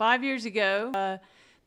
5 years ago,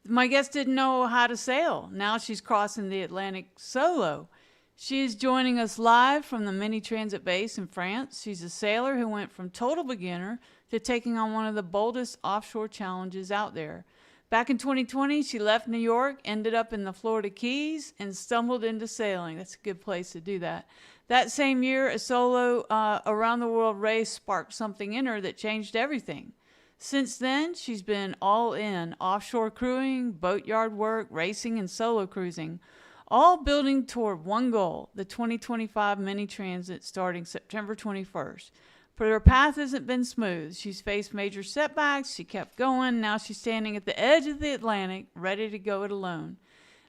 my guest didn't know how to sail. Now she's crossing the Atlantic solo. She is joining us live from the Mini Transat base in France. She's a sailor who went from total beginner to taking on one of the boldest offshore challenges out there. Back in 2020, she left New York, ended up in the Florida Keys, and stumbled into sailing. That's a good place to do that. That same year, a solo around the world race sparked something in her that changed everything. Since then, she's been all in offshore crewing, boatyard work, racing, and solo cruising, all building toward one goal, the 2025 Mini Transat starting September 21st. But her path hasn't been smooth. She's faced major setbacks. She kept going. Now she's standing at the edge of the Atlantic, ready to go it alone.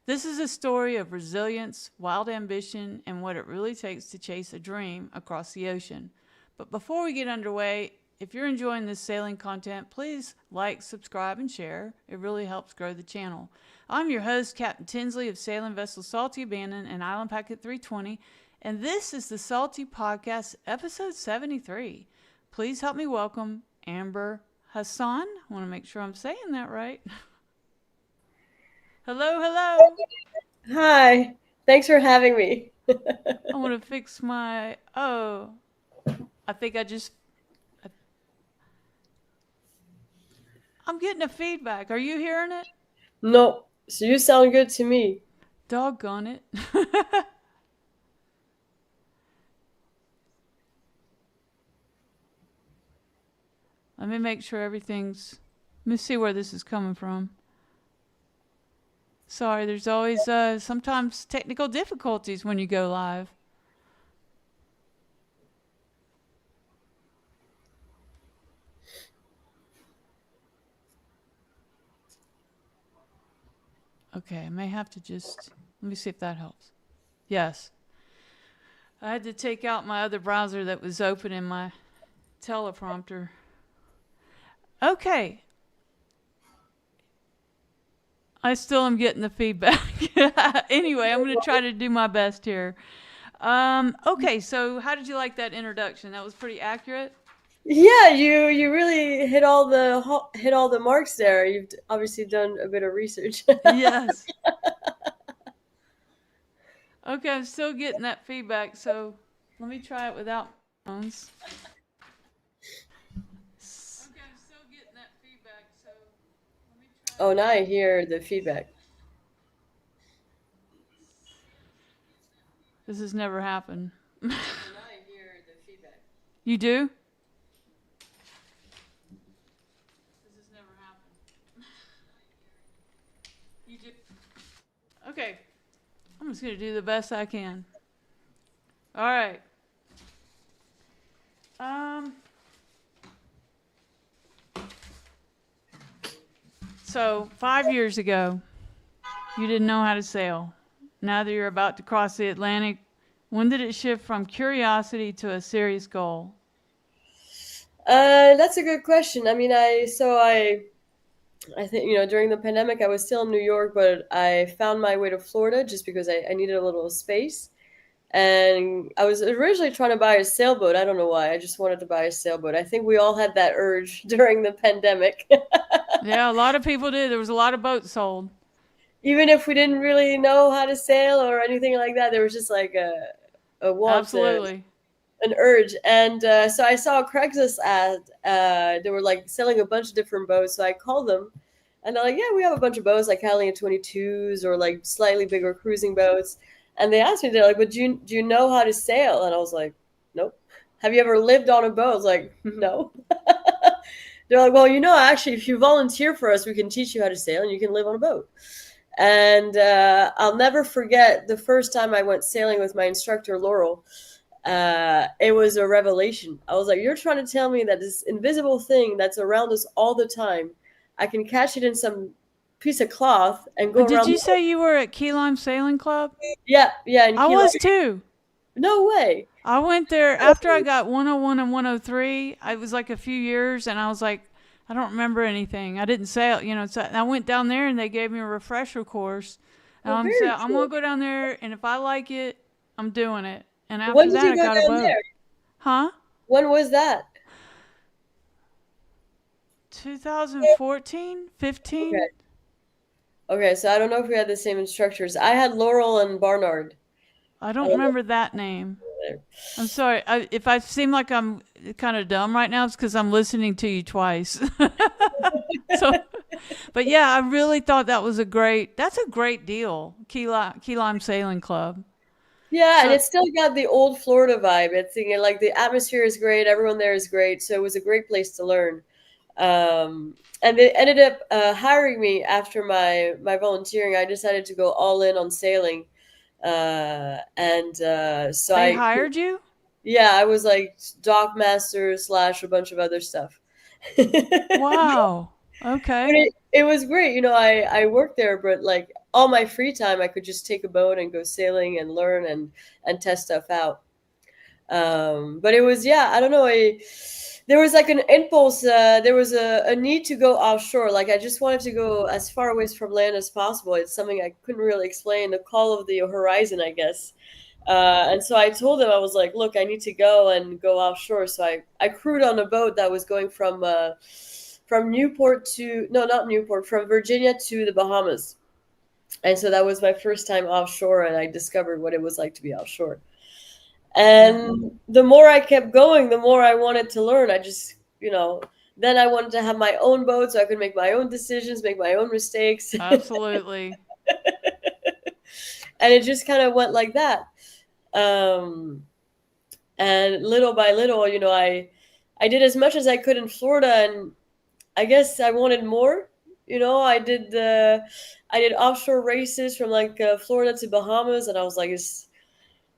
This is a story of resilience, wild ambition, and what it really takes to chase a dream across the ocean. But before we get underway, if you're enjoying this sailing content, please like, subscribe, and share. It really helps grow the channel. I'm your host, Captain Tinsley of Sailing Vessel Salty Abandon and Island Packet 320, and this is the Salty Podcast, episode 73. Please help me welcome Ambre Hassan. I want to make sure I'm saying that right. Hello, hello. Hi. Thanks for having me. I want to fix my... Oh, I think I'm getting a feedback. Are you hearing it? No. So you sound good to me. Doggone it. Let me make sure everything's... Let me see where this is coming from. Sorry, there's always sometimes technical difficulties when you go live. Okay, I may have to just... Let me see if that helps. Yes. I had to take out my other browser that was open in my teleprompter. Okay. I still am getting the feedback. Anyway, I'm going to try to do my best here. Okay, so how did you like that introduction? That was pretty accurate? Yeah, you really hit all the marks there. You've obviously done a bit of research. Yes. Okay, I'm still getting that feedback, so let me try it without phones. Okay, I'm still getting that feedback, so let me try. Oh, now I hear the feedback. This has never happened. Now I hear the feedback. You do? This has never happened. You do? Okay. I'm just going to do the best I can. All right. So 5 years ago, you didn't know how to sail. Now that you're about to cross the Atlantic, when did it shift from curiosity to a serious goal? That's a good question. I mean, I think, during the pandemic, I was still in New York, but I found my way to Florida just because I needed a little space. And I was originally trying to buy a sailboat. I don't know why. I just wanted to buy a sailboat. I think we all had that urge during the pandemic. Yeah, a lot of people did. There was a lot of boats sold. Even if we didn't really know how to sail or anything like that, there was just like a want, Absolutely. an urge. And so I saw a Craigslist ad. They were like selling a bunch of different boats. So I called them and they're like, yeah, we have a bunch of boats like Catalina 22s or like slightly bigger cruising boats. And they asked me, they're like, but do you know how to sail? And I was like, nope. Have you ever lived on a boat? I was like, no. They're like, well, actually, if you volunteer for us, we can teach you how to sail and you can live on a boat. And I'll never forget the first time I went sailing with my instructor, Laurel. It was a revelation. I was like, you're trying to tell me that this invisible thing that's around us all the time, I can catch it in some piece of cloth and go But did around. you say you were at Key Lime Sailing Club? Yeah. In I Key was Largo. too. No way. I went there after I got 101 and 103. It was like a few years, and I was like, I don't remember anything. I didn't sail, So I went down there, and they gave me a refresher course. And Oh, I'm very going cool. to go down there, and if I like it, I'm doing it. And after When did that, you I go got a down boat. there? Huh? When was that? 2014, 15. Okay. Okay, so I don't know if we had the same instructors. I had Laurel and Barnard. I I don't don't know remember that name. if I'm sorry. If I seem like I'm kind of dumb right now, it's because I'm listening to you twice. So, but yeah, I really thought that's a great deal. Key Lime Sailing Club. Yeah, and So it's still got the old Florida vibe. It's like the atmosphere is great, everyone there is great, so it was a great place to learn. And they ended up hiring me after my volunteering. I decided to go all in on sailing, and so they I hired you? yeah, I was like dock master slash a bunch of other stuff. Wow. But Okay. it was great. I worked there, but like all my free time, I could just take a boat and go sailing and learn and test stuff out. But it was, yeah, I don't know. There was like an impulse. There was a need to go offshore. Like I just wanted to go as far away from land as possible. It's something I couldn't really explain. The call of the horizon, I guess. And so I told him, I was like, look, I need to go and go offshore. So I crewed on a boat that was going from Newport to, no, not Newport, from Virginia to the Bahamas. And so that was my first time offshore, and I discovered what it was like to be offshore. Yeah. And the more I kept going, the more I wanted to learn. I just, then I wanted to have my own boat so I could make my own decisions, make my own mistakes. Absolutely. And it just kind of went like that. Um, and little by little, I did as much as I could in Florida, and I guess I wanted more. I did offshore races from like Florida to Bahamas, and I was like,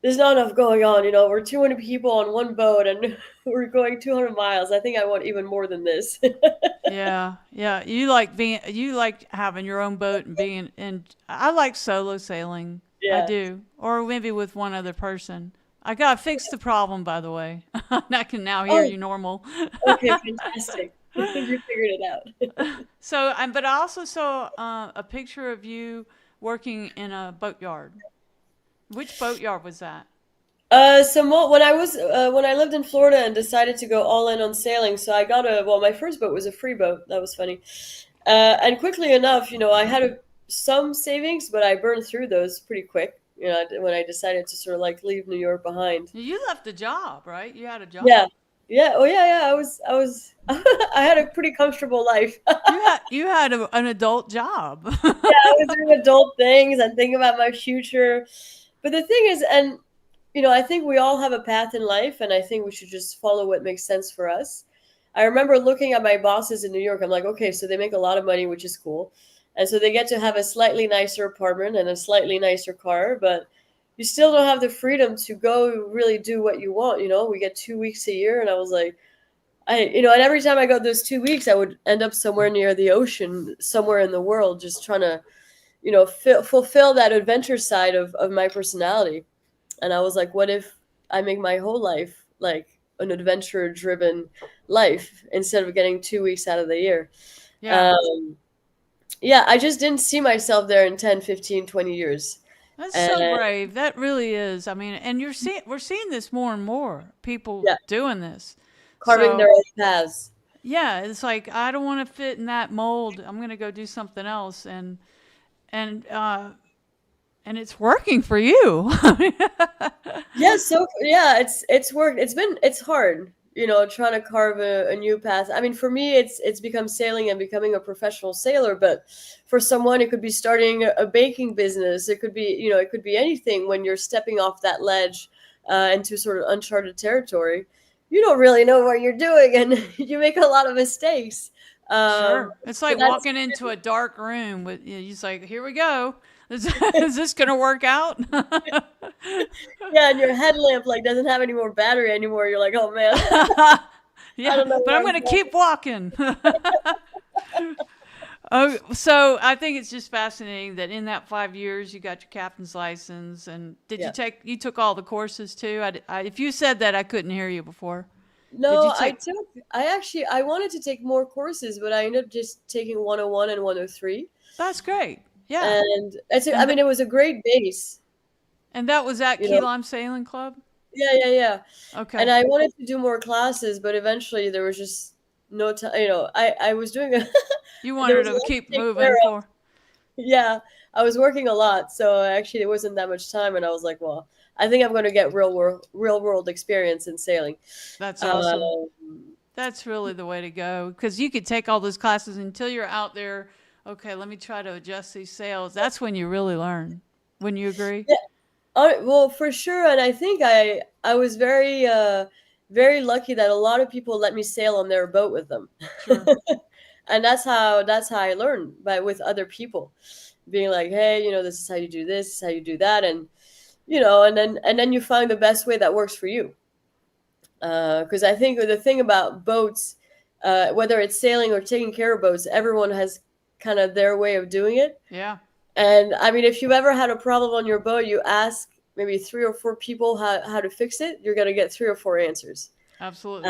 there's not enough going on. We're 200 people on one boat, and we're going 200 miles. I think I want even more than this. Yeah. Yeah. You like having your own boat and being in. I like solo sailing. I Yeah. do. Or maybe with one other person. I got to fix the problem, by the way. I can now hear Oh, you normal. okay, fantastic. You figured it out. So, but I also saw a picture of you working in a boatyard. Which boatyard was that? When I lived in Florida and decided to go all in on sailing, so I got my first boat was a free boat. That was funny. And quickly enough, I had some savings, but I burned through those pretty quick. When I decided to sort of like leave New York behind. You left a job, right? You had a Yeah, job. yeah, oh yeah, yeah. I had a pretty comfortable life. You had an adult job. I was doing adult things and thinking about my future. But the thing is, and I think we all have a path in life, and I think we should just follow what makes sense for us. I remember looking at my bosses in New York. I'm like, okay, so they make a lot of money, which is cool. And so they get to have a slightly nicer apartment and a slightly nicer car, but you still don't have the freedom to go really do what you want. We get 2 weeks a year, and I was like, and every time I got those 2 weeks, I would end up somewhere near the ocean, somewhere in the world, just trying to, fulfill that adventure side of my personality. And I was like, what if I make my whole life like an adventure driven life instead of getting 2 weeks out of the year? Yeah. Um, yeah, I just didn't see myself there in 10, 15, 20 years. That's so And brave. That really is. I mean, and we're seeing this more and more, people yeah, doing this. carving their So, own paths. yeah, it's like I don't want to fit in that mold. I'm going to go do something else and and it's working for you. Yeah, so yeah, it's worked. It's hard, trying to carve a new path. I mean, for me, it's become sailing and becoming a professional sailor. But for someone, it could be starting a baking business. It could be, it could be anything. When you're stepping off that ledge into sort of uncharted territory, you don't really know what you're doing, and you make a lot of mistakes. Sure. It's But like that's walking into a dark room with you just like, here we go. Is this going to work out? yeah, and your headlamp like doesn't have any more battery anymore. You're like, oh man, I Yeah, don't know but where I'm I'm going to going. keep walking. Oh, so I think it's just fascinating that in that 5 years you got your captain's license, and did Yeah. you took all the courses too? If you said that, I couldn't hear you before. Did you No, take? I wanted to take more courses, but I ended up just taking 101 and 103. That's great. Yeah, And I and mean, it was a great base, and that was at you Key know. Lime Sailing Club. Yeah, yeah, yeah. And Okay. I wanted to do more classes, but eventually there was just no time. You know, I was doing a You there wanted was a to lot keep to take care moving of. for. Yeah, I was working a lot, so actually there wasn't that much time, and I was like, well, I think I'm going to get real world experience in sailing. That's awesome. Um, That's really the way to go because you could take all those classes until you're out there. Okay, let me try to adjust these sails. That's when you really learn. Wouldn't you agree? yeah, well, for sure, and I think I was very lucky that a lot of people let me sail on their boat with them. Sure. And that's how I learned, by with other people being like, hey, you know, this is how you do this, this is how you do that, and you know, and then you find the best way that works for you. Because I think the thing about boats, whether it's sailing or taking care of boats, everyone has kind of their way of doing it. Yeah, And I mean, if you've ever had a problem on your boat, you ask maybe three or four people how to fix it, you're going to get three or four answers. absolutely.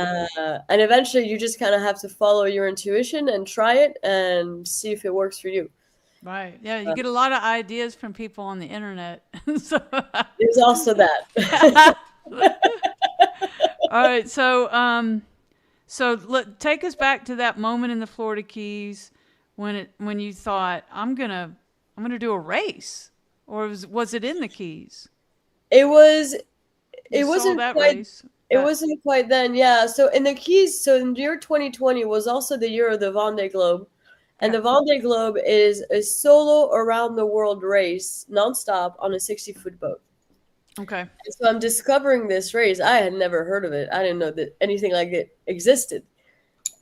And eventually you just kind of have to follow your intuition and try it and see if it works for you. Right. Yeah, you Uh, get a lot of ideas from people on the internet. So, there's also that. all right. So take us back to that moment in the Florida Keys when you thought I'm gonna do a race, or was it in the Keys? it was You it saw wasn't that quite race. it wasn't quite then, yeah. So in the Keys, so in the year 2020 was also the year of the Vendée Globe. And Okay. the Vendée Globe is a solo around the world race nonstop on a 60-foot boat. Okay. And so I'm discovering this race. I had never heard of it. I didn't know that anything like it existed.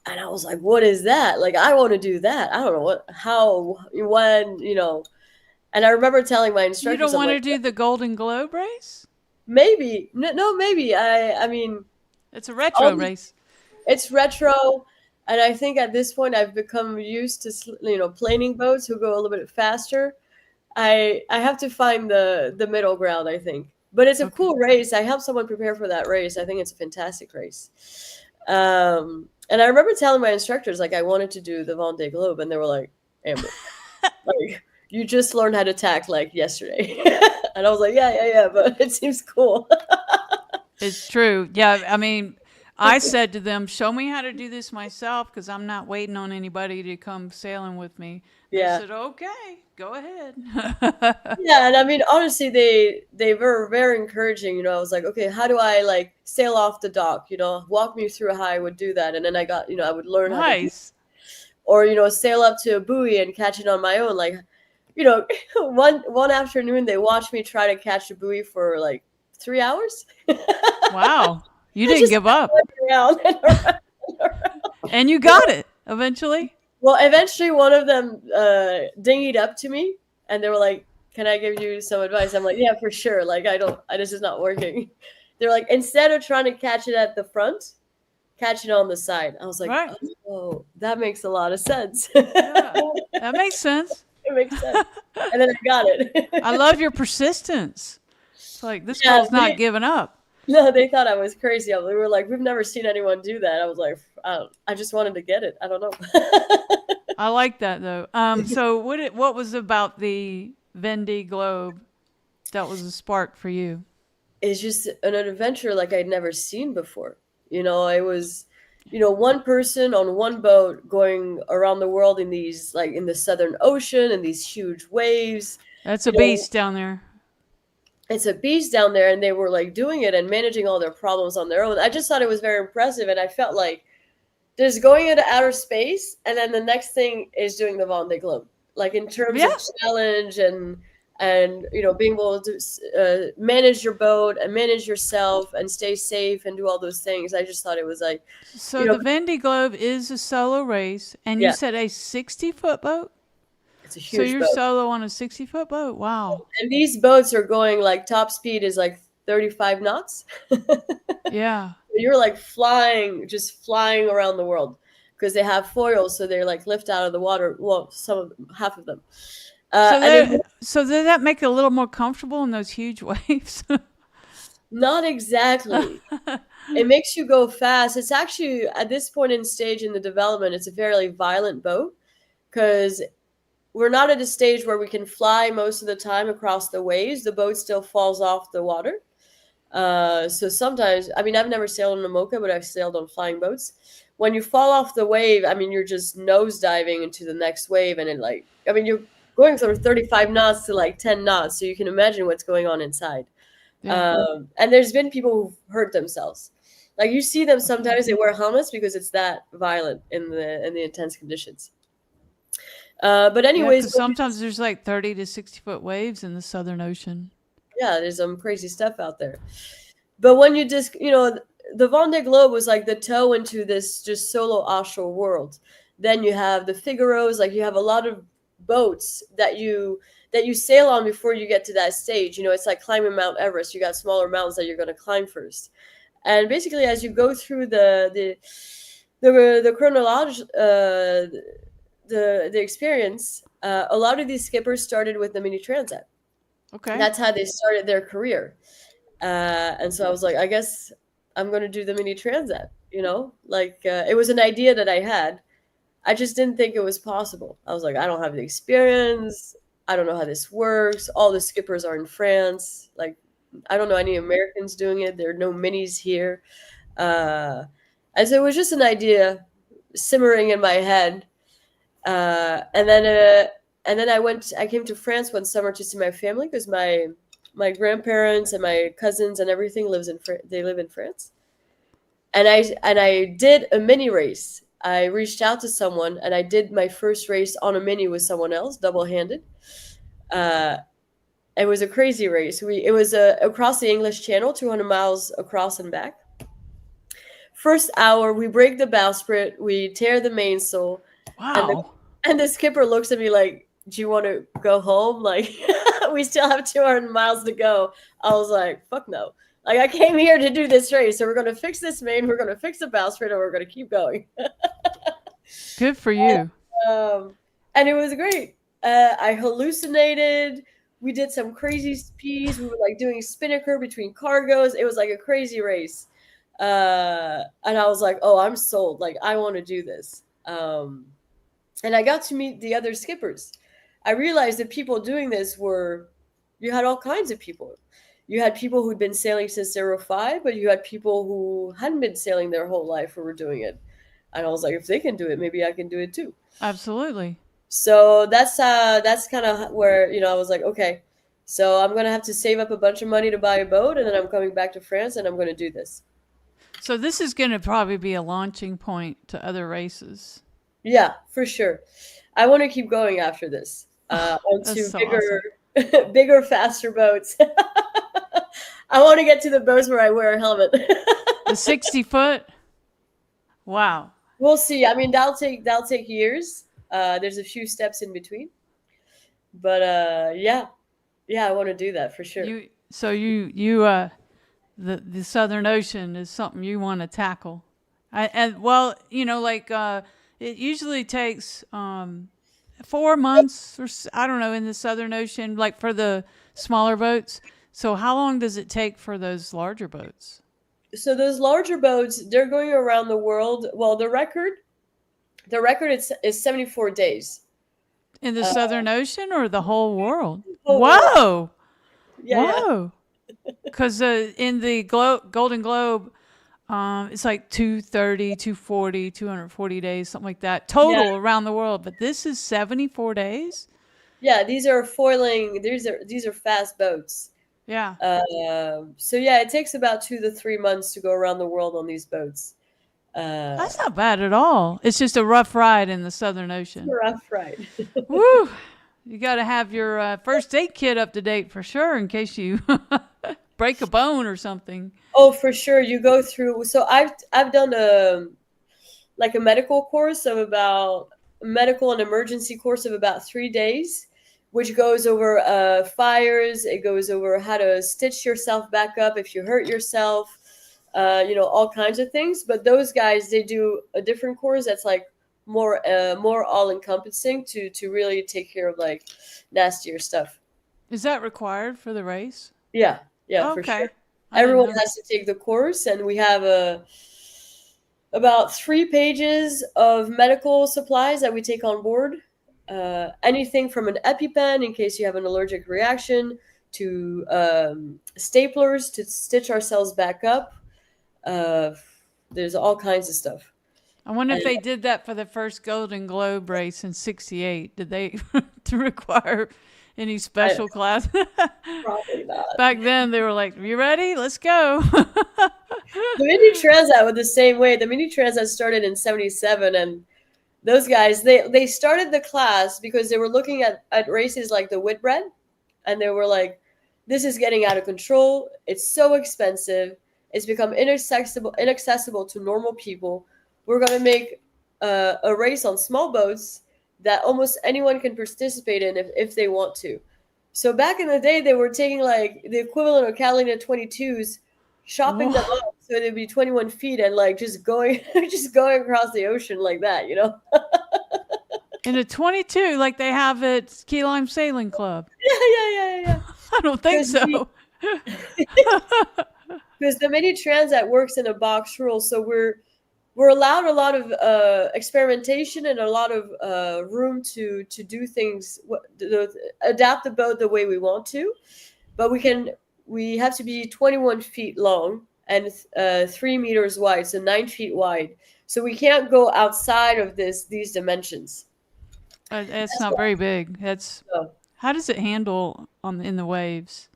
And I was like, what is that? Like, I want to do that. I don't know how, when, you know. And I remember telling my You instructors, don't I'm want like, to do the Golden Globe race? maybe, no, maybe. I mean, It's a all retro these, race. it's retro. And I think at this point I've become used to, you know, planing boats who go a little bit faster. I have to find the middle ground, I think. But it's a Okay. cool race. I helped someone prepare for that race. I think it's a fantastic race. And I remember telling my instructors like I wanted to do the Vendée Globe, and they were like, "Amber, like you just learned how to tack like yesterday." And I was like, "Yeah, but it seems cool." It's true. Yeah, I mean, I said to them, "Show me how to do this myself because I'm not waiting on anybody to come sailing with me." They Yeah. said, "Okay, go ahead." Yeah, and I mean, honestly, they were very encouraging. You know, I was like, okay, how do I like sail off the dock? You know, walk me through how I would do that, and then I got, you know, I would learn how to do, Nice. or you know, sail up to a buoy and catch it on my own. Like, you know, one afternoon they watched me try to catch a buoy for like 3 hours. Wow. You I didn't just give kept up. going around and around and around. And you got it eventually. Well, eventually one of them dinghied up to me, and they were like, "Can I give you some advice?" I'm like, "Yeah, for sure. Like, this is not working." They're like, "Instead of trying to catch it at the front, catch it on the side." I was like, Right. "Oh, that makes a lot of sense." Yeah. That makes sense. It makes sense. And then I got I it. love your persistence. It's like this Yeah, girl's not giving up. no, they thought I was crazy. They were like, "We've never seen anyone do that." I was like, I just wanted to get it. I don't know." I like that though. So what was about the Vendée Globe that was a spark for you? It's just an adventure like I'd never seen before. You know, it was, you know, one person on one boat going around the world in these, like in the Southern Ocean and these huge waves. That's a You know, beast down there. it's a beast down there, and they were like doing it and managing all their problems on their own. I just thought it was very impressive, and I felt like there's going into outer space, and then the next thing is doing the Vendée Globe. Like in terms Yeah. of challenge and you know being able to manage your boat and manage yourself and stay safe and do all those things. I just thought it was like, you So know, the Vendée Globe is a solo race, and you yeah, said a 60-foot boat. it's a So huge you're boat, solo on a 60-foot boat. Wow. and these boats are going like top speed is like 35 knots. Yeah. You're like flying, just flying around the world because they have foils, so they're like lift out of the water. Well, half of them, and then So did that make it a little more comfortable in those huge waves? not exactly. It makes you go fast. It's actually at this point in stage in the development, it's a fairly violent boat because we're not at a stage where we can fly most of the time across the waves. The boat still falls off the water. So sometimes, I mean, I've never sailed on a mocha, but I've sailed on flying boats. When you fall off the wave, I mean, you're just nose diving into the next wave, and it like, I mean, you're going from 35 knots to like 10 knots, so you can imagine what's going on inside. Yeah. And there's been people who've hurt themselves. Like you see them sometimes they wear helmets because it's that violent in the intense conditions. But Yeah, anyways, because sometimes there's like 30 to 60-foot waves in the Southern Ocean. yeah, there's some crazy stuff out there. But when you just, the Vendée Globe was like the toe into this just solo offshore world. Then you have the Figaros, like you have a lot of boats that you sail on before you get to that stage. It's like climbing Mount Everest. You got smaller mountains that you're going to climb first. And basically, as you go through the chronology, the experience, a lot of these skippers started with the Mini Transat. Okay. That's how they started their career. And so I was like, I guess I'm going to do the Mini Transat. Like it was an idea that I had. I just didn't think it was possible. I was like, I don't have the experience. I don't know how this works. All the skippers are in France. Like, I don't know any Americans doing it. There are no minis here. Uh, and so it was just an idea simmering in my head. And then I came to France one summer to see my family because my grandparents and my cousins and everything they live in France. And I did a mini race. I reached out to someone and I did my first race on a mini with someone else, double handed. Uh, it was a crazy race. It was across the English Channel, 200 miles across and back. First hour, we break the bowsprit, we tear the mainsail, and the Wow. and the skipper looks at me like, "Do you want to go home? Like, we still have 200 miles to go." I was like, "Fuck no!" Like, I came here to do this race, so we're gonna fix this main, we're gonna fix the bowsprit, and we're gonna keep going. Good for you. Um, and it was great. I hallucinated. We did some crazy speeds. We were like doing spinnaker between cargoes. It was like a crazy race. And I was like, oh, I'm sold. Like, I want to do this. And I got to meet the other skippers. I realized that people doing this you had all kinds of people. You had people who'd been sailing since they were 5, but you had people who hadn't been sailing their whole life who were doing it. And I was like, if they can do it, maybe I can do it too. Absolutely. So that's kind of where I was like, okay, so I'm gonna have to save up a bunch of money to buy a boat, and then I'm coming back to France, and I'm gonna do this. So this is going to probably be a launching point to other races. Yeah, for sure. I want to keep going after this That's onto so awesome. bigger, faster boats. I want to get to the boats where I wear a helmet. The 60-foot. Wow. We'll see. I mean, that'll take years. There's a few steps in between, but yeah, I want to do that for sure. You the Southern Ocean is something you want to tackle. And well, like it usually takes 4 months I don't know in the Southern Ocean, like for the smaller boats. So how long does it take for those larger boats So those larger boats, they're going around the world. Well, the record is 74 days. in the Southern Ocean or the whole world? Whole world. Whoa, Yeah, yeah, whoa! Because in the Golden Globe, it's like 230, 240, 240 days, something like that, yeah, total around the world. But this is 74 days? yeah. These are foiling. These are fast boats. Yeah. So yeah, it takes about 2 to 3 months to go around the world on these boats. Uh, That's not bad at all. It's just a rough ride in the Southern it's Ocean. a rough ride. Woo! You got to have your first aid kit up to date for sure in case you break a bone or something. Oh, for sure. You go through. So I've done a medical course of about medical and emergency course of about 3 days, which goes over fires. It goes over how to stitch yourself back up if you hurt yourself. All kinds of things. But those guys, they do a different course that's like more all encompassing to really take care of like nastier stuff. Is that required for the race? Yeah, yeah, for sure. Okay. I didn't Everyone know. has to take the course, and we have about 3 pages of medical supplies that we take on board. Anything from an EpiPen in case you have an allergic reaction staplers to stitch ourselves back up. There's all kinds of stuff. I wonder if And they did that for the first Golden Globe race in '68. Did they to require any I, special class? probably not. Back then, they were like, "You ready? Let's go." The Mini Transat was the same way. The Mini Transat started in '77, and those guys they started the class because they were looking at races like the Whitbread, and they were like, "This is getting out of control. It's so expensive. It's become inaccessible to normal people. We're gonna make a race on small boats that almost anyone can participate in if they want to." So back in the day, they were taking like the equivalent of Catalina 22s, chopping them Whoa. up so they'd be 21 feet and like just going just going across the ocean like that, you know? In a 22, like they have at Key Lime Sailing Club. Yeah. I don't think Because so. because the Mini Transat works in a box rule, so we're allowed a lot of experimentation and a lot of room to do things, adapt the boat the way we want to, but we have to be 21 feet long and 3 meters wide, so 9 feet wide. So we can't go outside of these dimensions. It's That's not why. very big. That's So, how does it handle in the waves?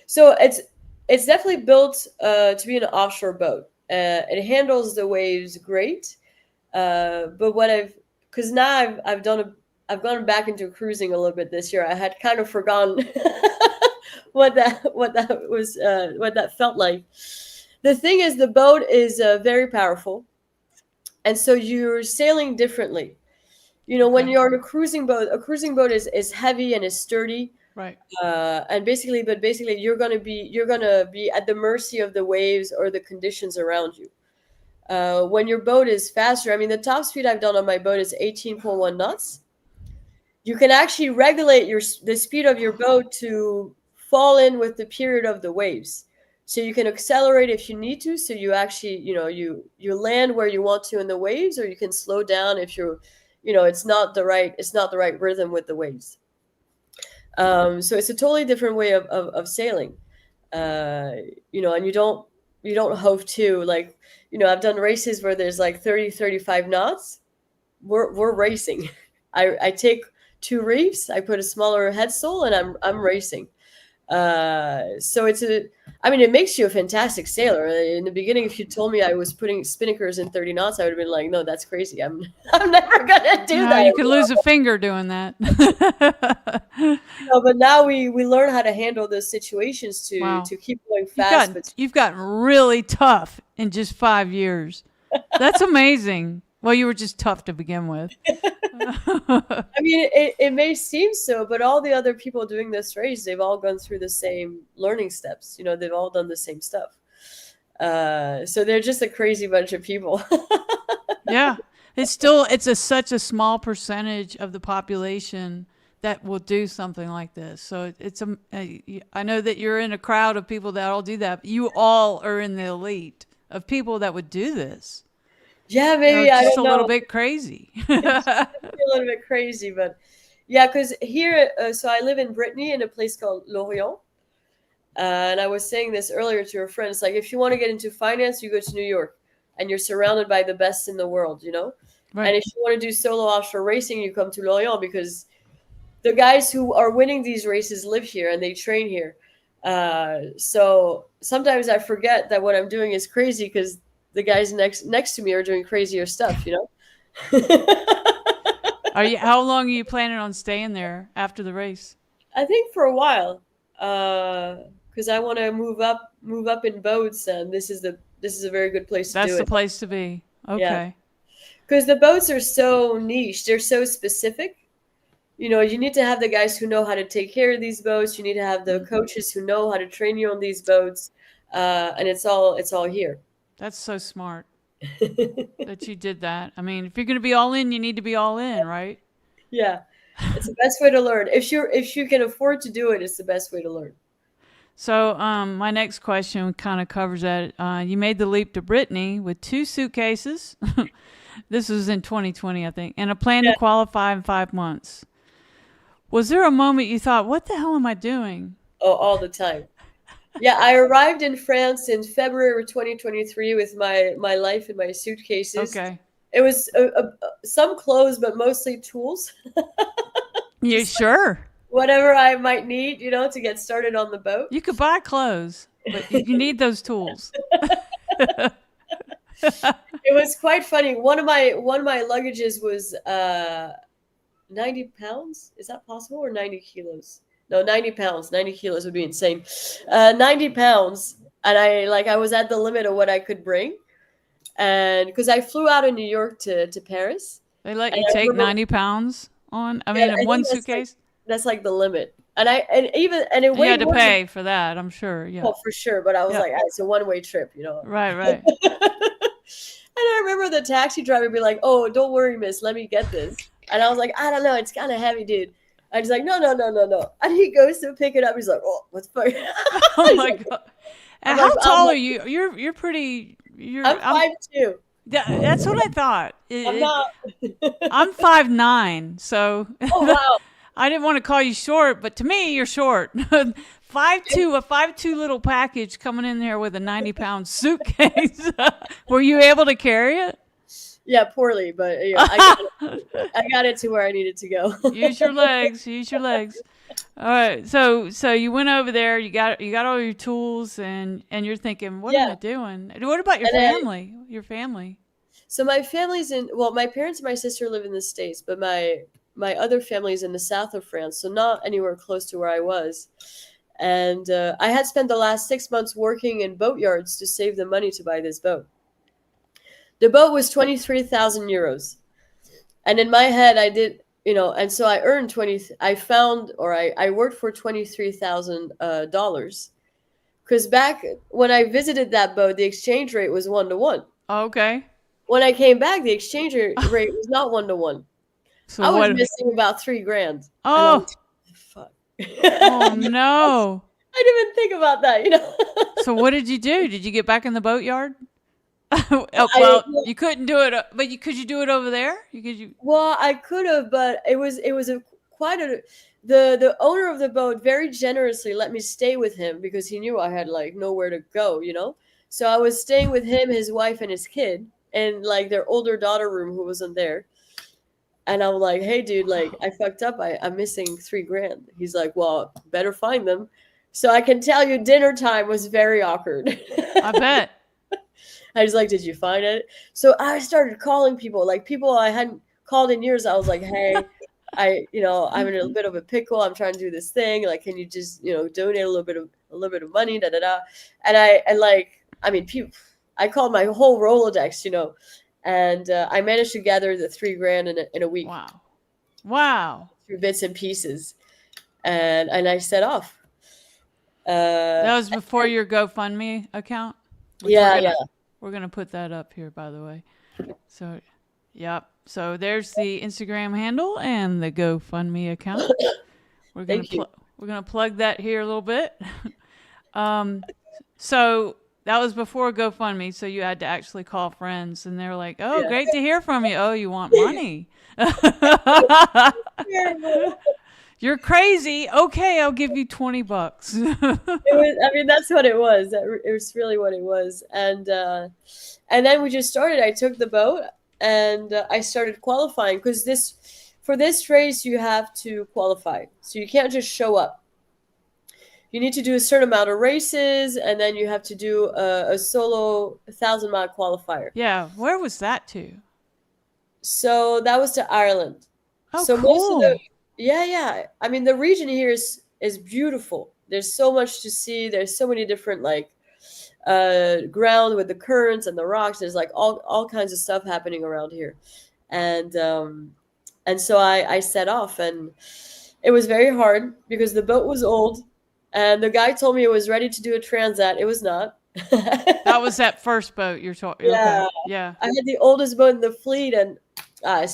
so it's definitely built to be an offshore boat. It handles the waves great. But because now I've gone back into cruising a little bit this year. I had kind of forgotten what that felt like. The thing is, the boat is very powerful, and so you're sailing differently. You know, when Okay. you're on a cruising boat is heavy and is sturdy, Right. and basically you're gonna be at the mercy of the waves or the conditions around you. When your boat is faster, I mean, the top speed I've done on my boat is 18.1 knots. You can actually regulate the speed of your boat to fall in with the period of the waves. So you can accelerate if you need to. So you actually, you land where you want to in the waves, or you can slow down if it's not the right rhythm with the waves. So it's a totally different way of sailing. uh, and you don't hove to, like, I've done races where there's like 30-35 knots. We're racing. I take two reefs, I put a smaller headsail, and I'm racing. So it makes you a fantastic sailor. In the beginning, if you told me I was putting spinnakers in 30 knots, I would have been like, no, that's crazy. I'm never gonna do No, that. you could lose a finger doing that. But now we learn how to handle those situations to Wow. to keep going You've fast, gotten but you've gotten really tough in just 5 years. That's amazing. Well, you were just tough to begin with. I mean, it may seem so, but all the other people doing this race, they've all gone through the same learning steps. They've all done the same stuff. So they're just a crazy bunch of people. Yeah. Such a small percentage of the population that will do something like this. So I know that you're in a crowd of people that all do that. But you all are in the elite of people that would do this. Yeah, They're maybe, I just don't a little know. bit crazy. It's definitely a little bit crazy, but yeah, because here, so I live in Brittany in a place called Lorient. And I was saying this earlier to a friend. It's like, if you want to get into finance, you go to New York, and you're surrounded by the best in the world. And Right. if you want to do solo offshore racing, you come to Lorient, because the guys who are winning these races live here and they train here. So sometimes I forget that what I'm doing is crazy, because the guys next to me are doing crazier stuff. How long are you planning on staying there after the race? I think for a while, because I want to move up in boats, and this is a very good place to That's do the it. place to be. Yeah, Okay. because the boats are so niche, they're so specific. You need to have the guys who know how to take care of these boats. You need to have the coaches who know how to train you on these boats, and it's all here. That's so smart that you did that. I mean, if you're going to be all in, you need to be all in, right? Yeah, it's the best way to learn. If you can afford to do it, it's the best way to learn. So, my next question kind of covers that. You made the leap to Brittany with 2 suitcases. This was in 2020, I think, and a plan Yeah. to qualify in 5 months. Was there a moment you thought, what the hell am I doing? Oh, all the time. Yeah, I arrived in France in February 2023 with my life in my suitcases. Okay. It was some clothes, but mostly tools, You just sure? whatever I might need, to get started on the boat. You could buy clothes, but you need those tools. It was quite funny. One of my luggages was 90 pounds. Is that possible, or 90 kilos? No, 90 pounds. 90 kilos would be insane. 90 pounds, and I was at the limit of what I could bring, and because I flew out of New York to Paris, They let and you I take remember, 90 pounds on, I yeah, mean, in I one think that's like suitcase. that's like the limit, and it And you weighed had to more than, pay for that, I'm sure. Yeah. well, for sure, but I was Yeah. like, it's a one-way trip. Right, right. And I remember the taxi driver be like, "Oh, don't worry, miss. Let me get this." And I was like, "I don't know. It's kind of heavy, dude." And he's like, "No, no, no, no, no." And he goes to pick it up. He's like, "Oh, what's fuck?" Oh He's my like, God. I'm And like, how I'm tall are like, you? You're pretty, I'm 5'2". that's what I thought. I'm not. I'm 5'9", so Oh wow. I didn't want to call you short, but to me, you're short. 5'2", a 5'2" little package coming in there with a 90-pound suitcase. Were you able to carry it? Yeah, poorly, but I got it to where I needed to go. Use your legs. Use your legs. All right. So you went over there. You got all your tools, and you're thinking, what am Yeah, I doing? What about your and then family? Your family. so my family's in. Well, my parents and my sister live in the States, but my other family's in the south of France, so not anywhere close to where I was. And I had spent the last 6 months working in boat yards to save the money to buy this boat. The boat was 23,000 euros, and in my head, I did, and so I earned 20. I found, or I worked for $23,000, because back when I visited that boat, the exchange rate was 1 to 1. Okay. When I came back, the exchange rate was not 1 to 1. So I was what? missing about 3 grand, and I was Oh, like, "Fuck." oh no. I didn't even think about that. So what did you do? Did you get back in the boatyard? Oh, I well, you couldn't do it, but could you do it over there? You. Well, I could have, but it was a quite a the owner of the boat very generously let me stay with him because he knew I had like nowhere to go. So I was staying with him, his wife, and his kid, and like their older daughter room who wasn't there. And I'm like, "Hey, dude, like I fucked up. I'm missing 3 grand." He's like, "Well, better find them." So I can tell you, dinner time was very awkward. I bet. I was like, "Did you find it?" So I started calling people, like people I hadn't called in years. I was like, "Hey, I'm in a bit of a pickle. I'm trying to do this thing. Like, can you just, donate a little bit of money, da da da." People. I called my whole Rolodex, and I managed to gather the 3 grand in a week Wow. Wow. through bits and pieces, and I set off. That Uh, was before your GoFundMe account, which yeah, yeah. we're gonna put that up here, by the way. So, yep. So there's the Instagram handle and the GoFundMe account. We're gonna Thank you. we're gonna plug that here a little bit. So that was before GoFundMe, so you had to actually call friends, and they're like, "Oh, Yeah. great to hear from you. Oh, you want money? You're crazy. Okay, I'll give you $20." That's what it was. It was really what it was. And then we just started. I took the boat and I started qualifying because for this race you have to qualify. So you can't just show up. You need to do a certain amount of races, and then you have to do a solo 1,000-mile qualifier. Yeah, where was that to? So that was to Ireland. Oh, So most of the cool. yeah. The region here is beautiful. There's so much to see. There's so many different like ground with the currents and the rocks. There's like all kinds of stuff happening around here, and so I set off, and it was very hard because the boat was old, and the guy told me it was ready to do a transat. It was not. That was that first boat you're talking. Yeah, Okay, yeah. I had the oldest boat in the fleet, and I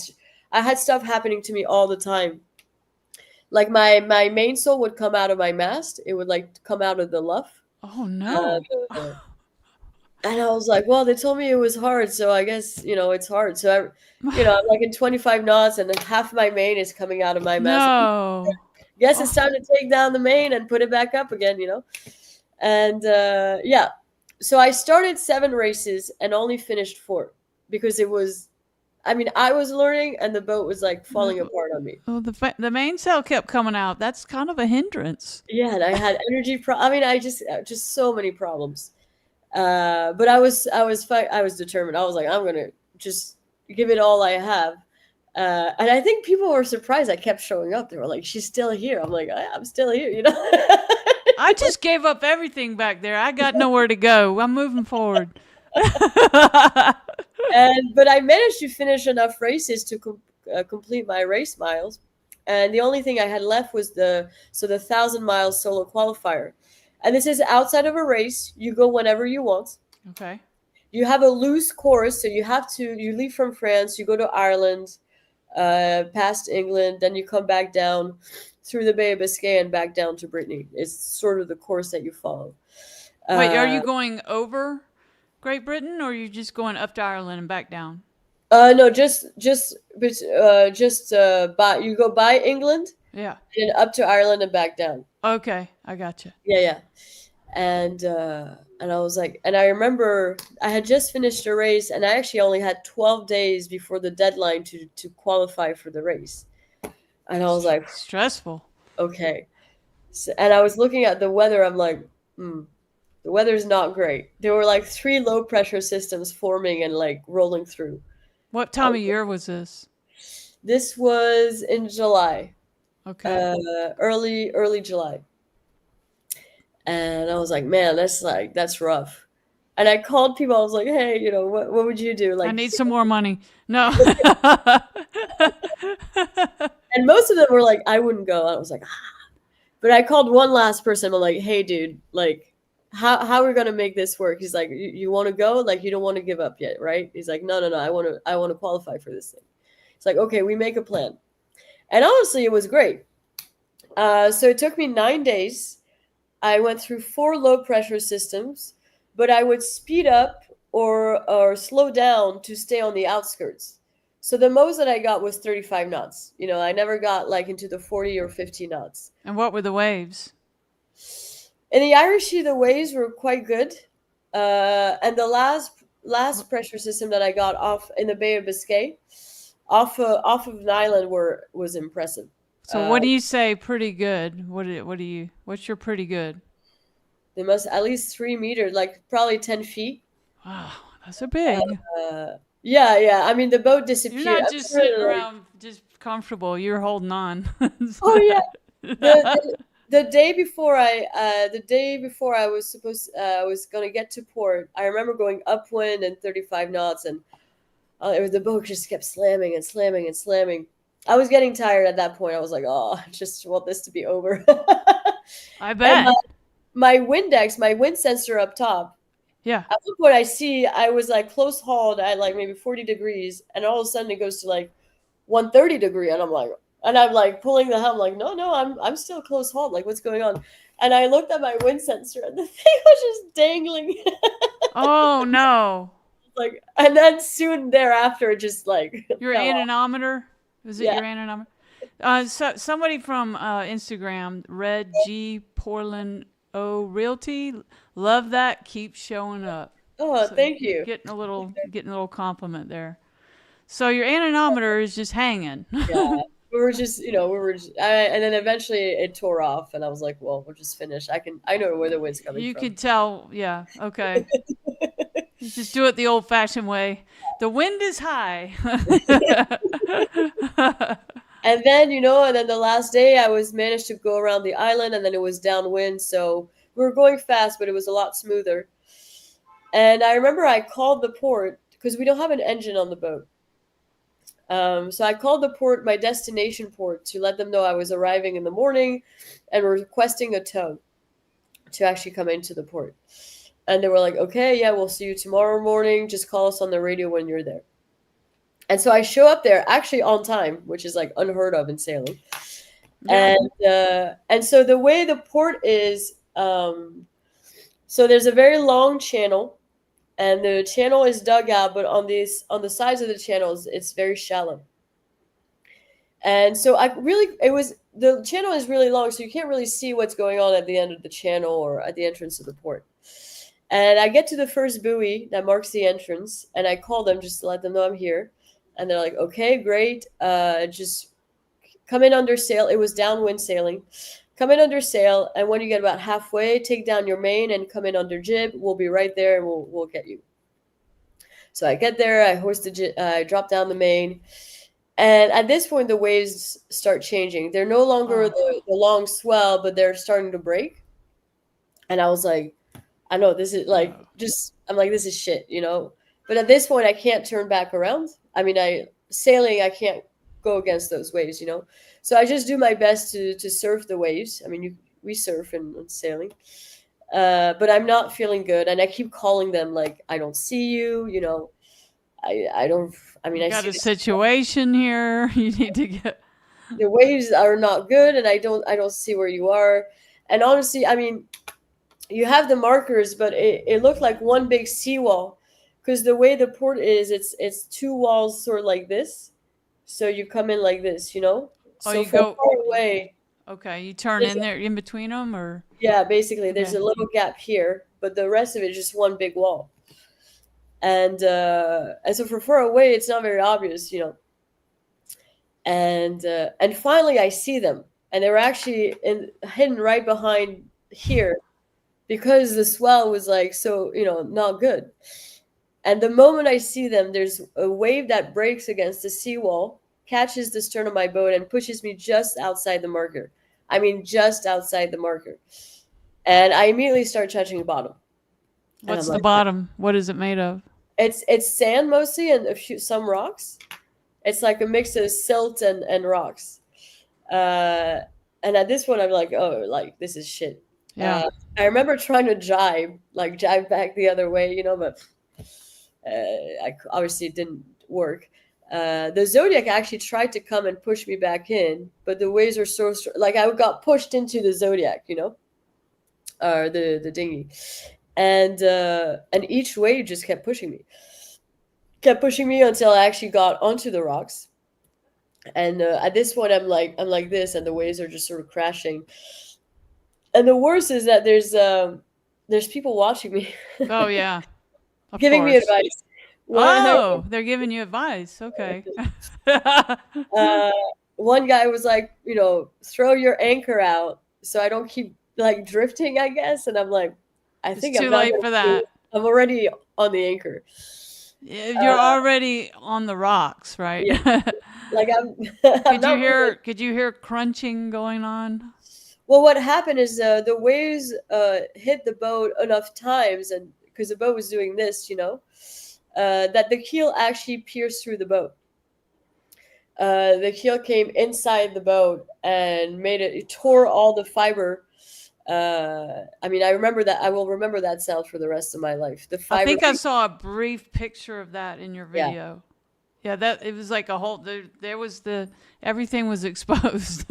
had stuff happening to me all the time. Like my mainsail would come out of my mast. It would like come out of the luff. Oh Uh, no. and I was like, well, they told me it was hard, so I guess it's hard. So I'm like in 25 knots, and then half my main is coming out of my mast. No. guess it's Oh, time to take down the main and put it back up again, And yeah, so I started 7 races and only finished 4 because it was. I mean, I was learning, and the boat was like falling apart on me. the mainsail kept coming out. That's kind of a hindrance. Yeah, and I had energy. I mean, I just so many problems. But I was determined. I was like, I'm gonna just give it all I have. And I think people were surprised I kept showing up. They were like, "She's still here." I'm like, I'm still here. I just gave up everything back there. I got nowhere to go. I'm moving forward. But I managed to finish enough races to complete my race miles, and the only thing I had left was the 1,000 miles solo qualifier, and this is outside of a race. You go whenever you want. Okay. You have a loose course, so you leave from France, you go to Ireland, past England, then you come back down through the Bay of Biscay and back down to Brittany. It's sort of the course that you follow. Wait, are Uh, you going over Great Britain, or are you just going up to Ireland and back down? no, by you go by England Yeah. and up to Ireland and back down. Okay, I gotcha. Yeah, yeah. And I was like, and I remember I had just finished a race, and I actually only had 12 days before the deadline to qualify for the race. And I was like, Stressful. okay. So, and I was looking at the weather. I'm like, the weather's not great. There were like 3 low pressure systems forming and like rolling through. What time of year was this? This was in July, Okay. early July. And I was like, man, that's rough. And I called people. I was like, hey, what would you do? I Like, need some more money. No. and most of them were like, I wouldn't go. I was like, ah. But I called one last person. I'm like, hey, dude, like, how are we gonna make this work? He's like, you want to go? Like, you don't want to give up yet, right? He's like, no, I want to qualify for this thing. It's like, okay, we make a plan. And honestly, it was great. So it took me 9 days. I went through 4 low pressure systems, but I would speed up or slow down to stay on the outskirts. So the most that I got was 35 knots. I never got like into the 40 or 50 knots. And what were the waves? In the Irish Sea, the waves were quite good, and the last pressure system that I got off in the Bay of Biscay, off of an island, was impressive. So what do you say pretty good? What's your pretty good? They must at least 3 meters, like probably 10 feet. Wow, that's a big. Yeah, yeah. I mean, the boat You're disappeared. not just sitting around just comfortable. You're holding on. Oh yeah. The day before I was gonna get to port, I remember going upwind and 35 knots, and the boat just kept slamming and slamming and slamming. I was getting tired at that point. I was like, oh, I just want this to be over. I And bet. my Windex, my wind sensor up top, Yeah. at one point I was like close hauled at like maybe 40 degrees, and all of a sudden it goes to like 130 degree, and I'm like pulling the helm, like, no, I'm still close hauled. Like, what's going on? And I looked at my wind sensor, and the thing was just dangling. Oh no. Like, and then soon thereafter, it just like Your fell off. anemometer? Was it Yeah. your anemometer? So somebody from Instagram, Red G Portland O Realty, love that. Keep showing up. Oh, So thank you. getting a little compliment there. So your anemometer is just hanging. Yeah. And then eventually it tore off, and I was like, well, we'll just finish. I know where the wind's coming You from. could tell, yeah, okay. You just do it the old-fashioned way. The wind is high. And then the last day I was managed to go around the island, and then it was downwind, so we were going fast, but it was a lot smoother. And I remember I called the port because we don't have an engine on the boat. So I called the port, my destination port, to let them know I was arriving in the morning and requesting a tow to actually come into the port. And they were like, okay, yeah, we'll see you tomorrow morning. Just call us on the radio when you're there. And so I show up there actually on time, which is like unheard of in sailing. Yeah. And so the way the port is, so there's a very long channel, and the channel is dug out, but on the sides of the channels, it's very shallow. And so the channel is really long, so you can't really see what's going on at the end of the channel or at the entrance of the port. And I get to the first buoy that marks the entrance, and I call them just to let them know I'm here. And they're like, okay, great. Just come in under sail. It was downwind sailing. Come in under sail, and when you get about halfway, take down your main and come in under jib. We'll be right there, and we'll get you. So I get there, I I drop down the main, and at this point the waves start changing. They're no longer the long swell, but they're starting to break. And I was like, I know this is like I'm like, this is shit, you know. But at this point I can't turn back around. I mean, I can't go against those waves, you know. So I just do my best to surf the waves. I mean, we surf in sailing. But I'm not feeling good, and I keep calling them like, I don't see you, you know. I don't. I mean, You I got see a situation here. You need to get. the waves are not good, and I don't see where you are. And honestly, I mean, you have the markers, but it looked like one big seawall, because the way the port is, it's two walls sort of like this. So you come in like this, you know. Oh, So you from go. far away, Okay, you turn there's in there in between them, or yeah, basically there's okay. a little gap here, but the rest of it is just one big wall. And so from far away, it's not very obvious, you know. And finally I see them, and they were actually hidden right behind here, because the swell was like, so, you know, not good. And the moment I see them, there's a wave that breaks against the seawall, catches the stern of my boat, and pushes me just outside the marker. I mean, just outside the marker. And I immediately start touching the bottom, and I'm What's the like, bottom? What is it made of? it's sand mostly, and some rocks. It's like a mix of silt and rocks. Uh, and at this point, I'm like, oh, like, this is shit. Yeah. I remember trying to jibe back the other way, you know, but obviously it didn't work. The Zodiac actually tried to come and push me back in, but the waves were so like I got pushed into the Zodiac, you know, or the dinghy, and each wave just kept pushing me until I actually got onto the rocks. And at this point, I'm like this, and the waves are just sort of crashing. And the worst is that there's people watching me, Oh yeah. Of giving me course. advice. One Oh, they're giving you advice. Okay. uh, one guy was like, you know, throw your anchor out so I don't keep like drifting, I guess. And I'm like, I It's think I'm too not late gonna for do it. that. I'm already on the anchor. You're Uh, already on the rocks, right? yeah, like I'm I'm Could you not moving. hear could you hear crunching going on? Well, what happened is the waves hit the boat enough times, and because the boat was doing this, you know, that the keel actually pierced through the boat. The keel came inside the boat and it tore all the fiber. I mean, I remember that. I will remember that sound for the rest of my life. The I fiber, think I saw a brief picture of that in your yeah, video. Yeah, that it was like a whole there was the everything was exposed.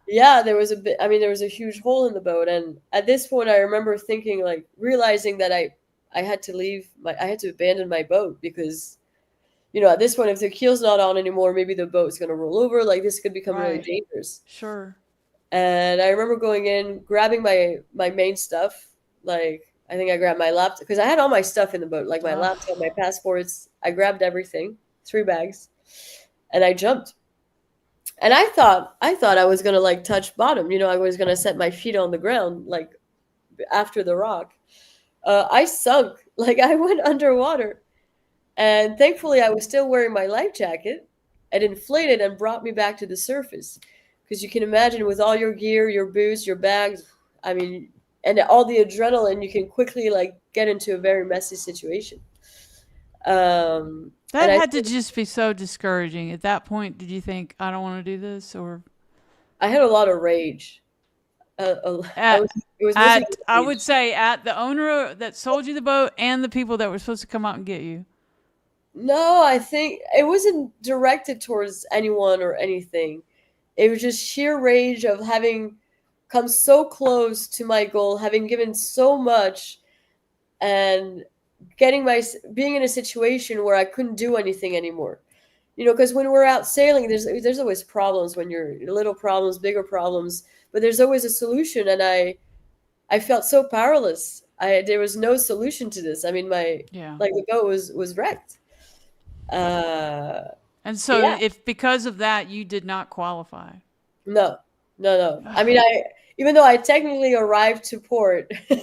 yeah. There was a bit. I mean, there was a huge hole in the boat, and at this point, I remember thinking, like, realizing that I had to I had to abandon my boat, because, you know, at this point, if the keel's not on anymore, maybe the boat's gonna roll over. Like, this could become really Right. dangerous. Sure. And I remember going in, grabbing my main stuff. Like, I think I grabbed my laptop, because I had all my stuff in the boat, like my laptop, my passports. I grabbed everything, 3 bags, and I jumped. And I thought I was gonna like touch bottom. You know, I was gonna set my feet on the ground, like after the rock. I sunk, like I went underwater, and thankfully I was still wearing my life jacket. It inflated and brought me back to the surface, because you can imagine, with all your gear, your boots, your bags, I mean, and all the adrenaline, you can quickly like get into a very messy situation. That And I had to just be so discouraging. At that point, did you think I don't want to do this or I had a lot of rage. I at was It was mostly at I would rage. say at the owner that sold you the boat and the people that were supposed to come out and get you. No, I think it wasn't directed towards anyone or anything. It was just sheer rage of having come so close to my goal, having given so much, and being in a situation where I couldn't do anything anymore. because when we're out sailing, there's always problems, when you're little problems, bigger problems, but there's always a solution. And I felt so powerless. There was no solution to this. I mean, Yeah. like the boat was wrecked. Uh, And so, yeah, if because of that you did not qualify. no, no, no. I mean, even though I technically arrived to port, I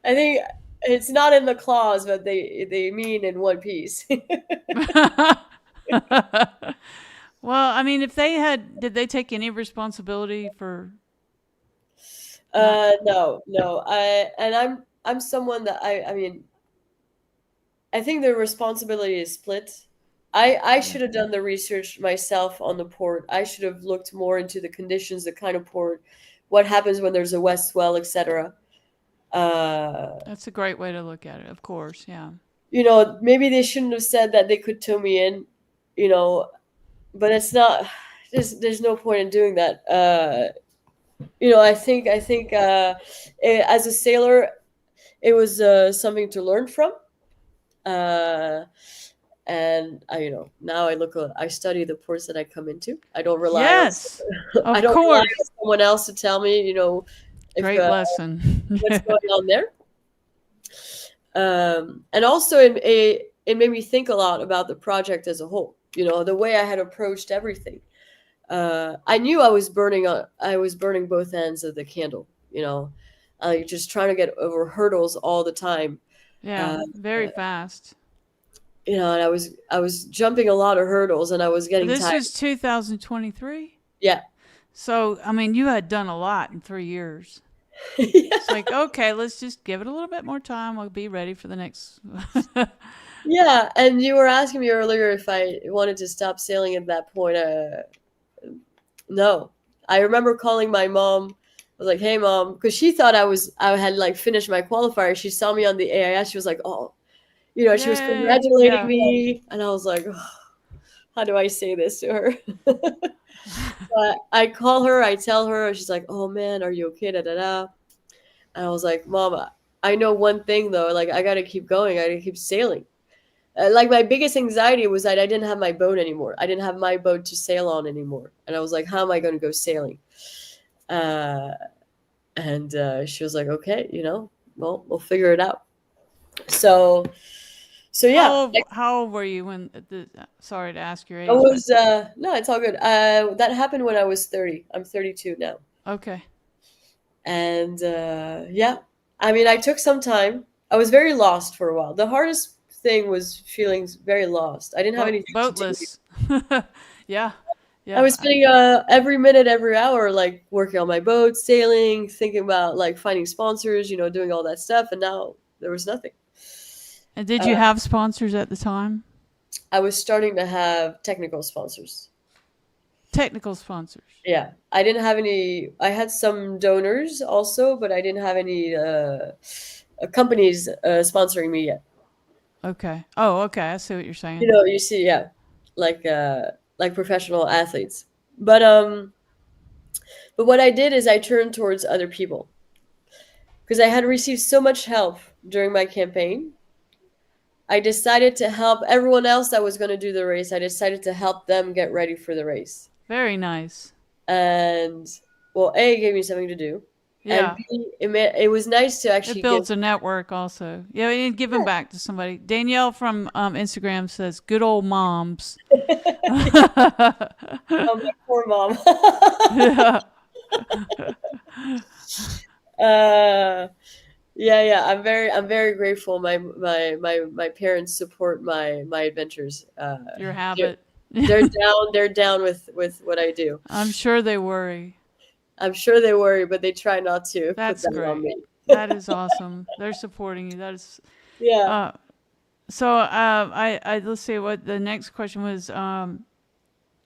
think it's not in the clause, but they mean in one piece. Well, I mean, if they had, did they take any responsibility for not? No, no. I'm someone that I mean, I think the responsibility is split. I Yeah. should have done the research myself on the port. I should have looked more into the conditions, the kind of port, what happens when there's a west swell, etc. Uh, That's a great way to look at it, of course. Yeah. Maybe they shouldn't have said that they could tow me in, you know, but it's not. There's no point in doing that. I think as a sailor, it was something to learn from. Uh, and now I study the ports that I come into. I don't rely on Yes, I of don't rely course. on someone else to tell me, if Great lesson. what's going on there. And also it made me think a lot about the project as a whole. The way I had approached everything. I knew I was burning both ends of the candle. Just trying to get over hurdles all the time. Yeah, Uh, very fast. and I was jumping a lot of hurdles, and I was getting This tired. was 2023. Yeah. So, I mean, you had done a lot in 3 years. Yeah. It's like, okay, let's just give it a little bit more time. We'll be ready for the next. Yeah, and you were asking me earlier if I wanted to stop sailing at that point. No, I remember calling my mom. I was like, "Hey, mom," because she thought I had like finished my qualifier. She saw me on the AIS. She was like, "Oh," she was Yay. congratulating Yeah. me, and I was like, oh, "How do I say this to her?" But I call her, I tell her, she's like, "Oh man, are you okay?" Da da da. And I was like, "Mom, I know one thing though. Like, I gotta keep going. I gotta keep sailing." Like my biggest anxiety was that I didn't have my boat anymore. I didn't have my boat to sail on anymore, and I was like, "How am I going to go sailing?" Uh, and she was like, "Okay, well, we'll figure it out." So, so How yeah, old, how old were you when sorry to ask your I age, but was no, it's all good. That happened when I was 30. I'm 32 now, okay. and yeah, I mean, I took some time. I was very lost for a while. The hardest thing was feeling very lost. I didn't have anything to do. Boatless. Yeah. I Yeah. was spending every minute, every hour, like working on my boat, sailing, thinking about like finding sponsors, doing all that stuff. And now there was nothing. And did Uh, you have sponsors at the time? I was starting to have technical sponsors. Technical sponsors. Yeah, I didn't have any. I had some donors also, but I didn't have any companies sponsoring me yet. Okay. Oh, okay. I see what you're saying. You see, yeah, like professional athletes. But what I did is I turned towards other people because I had received so much help during my campaign. I decided to help everyone else that was going to do the race. I decided to help them get ready for the race. Very nice. And well, A, it gave me something to do. And Yeah. B, it was nice to It actually give. builds a network also. Yeah, we need to give them back to somebody. Danielle from Instagram says, good old moms. Oh, my poor mom. Yeah. uh, yeah, yeah. I'm very grateful. My parents support my adventures. Your They're, habit. they're down. They're down with what I do. I'm sure they worry. I'm sure they worry, but they try not to put That's that on great. me. That is awesome. They're supporting you. That is Yeah. uh so I let's see what the next question was.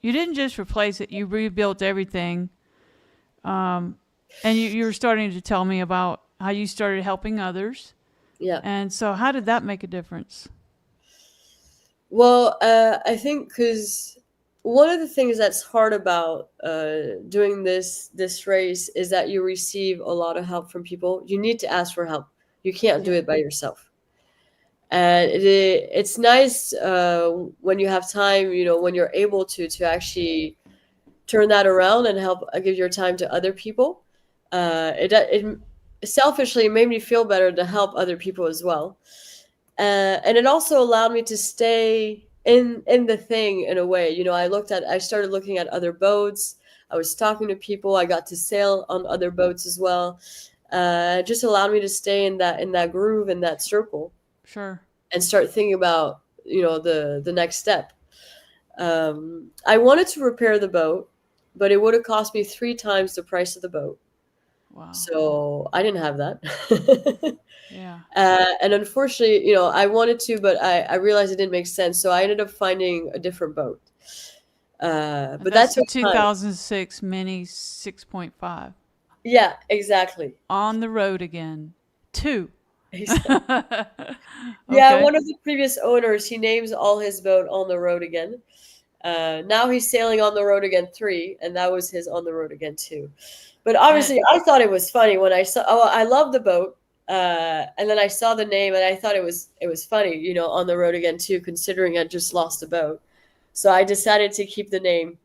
You didn't just replace it, you rebuilt everything. Um and you were starting to tell me about how you started helping others. Yeah. And so how did that make a difference? Well, I think because one of the things that's hard about doing this race is that you receive a lot of help from people. You need to ask for help. You can't do Yeah. it by yourself. And it's nice when you have time, when you're able to actually turn that around and help give your time to other people. It selfishly made me feel better to help other people as well, and it also allowed me to stay in the thing in a way. I started looking at other boats. I was talking to people. I got to sail on other boats as well. It just allowed me to stay in that groove, in that circle, Sure. and start thinking about the next step. I wanted to repair the boat, but it would have cost me 3 times the price of the boat. Wow. So I didn't have that. Yeah. And unfortunately, I wanted to, but I realized it didn't make sense. So I ended up finding a different boat. And But that's that the took time. 2006 Mini 6.5. Yeah, exactly. On the road again. 2. Yeah, Okay. one of the previous owners, he names all his boat On the Road Again. Now he's sailing On the Road Again 3, and that was his On the Road Again 2. But And obviously, I thought it was funny when I saw. Oh, I love the boat, and then I saw the name, and I thought it was funny, On the Road Again 2, considering I just lost the boat. So I decided to keep the name.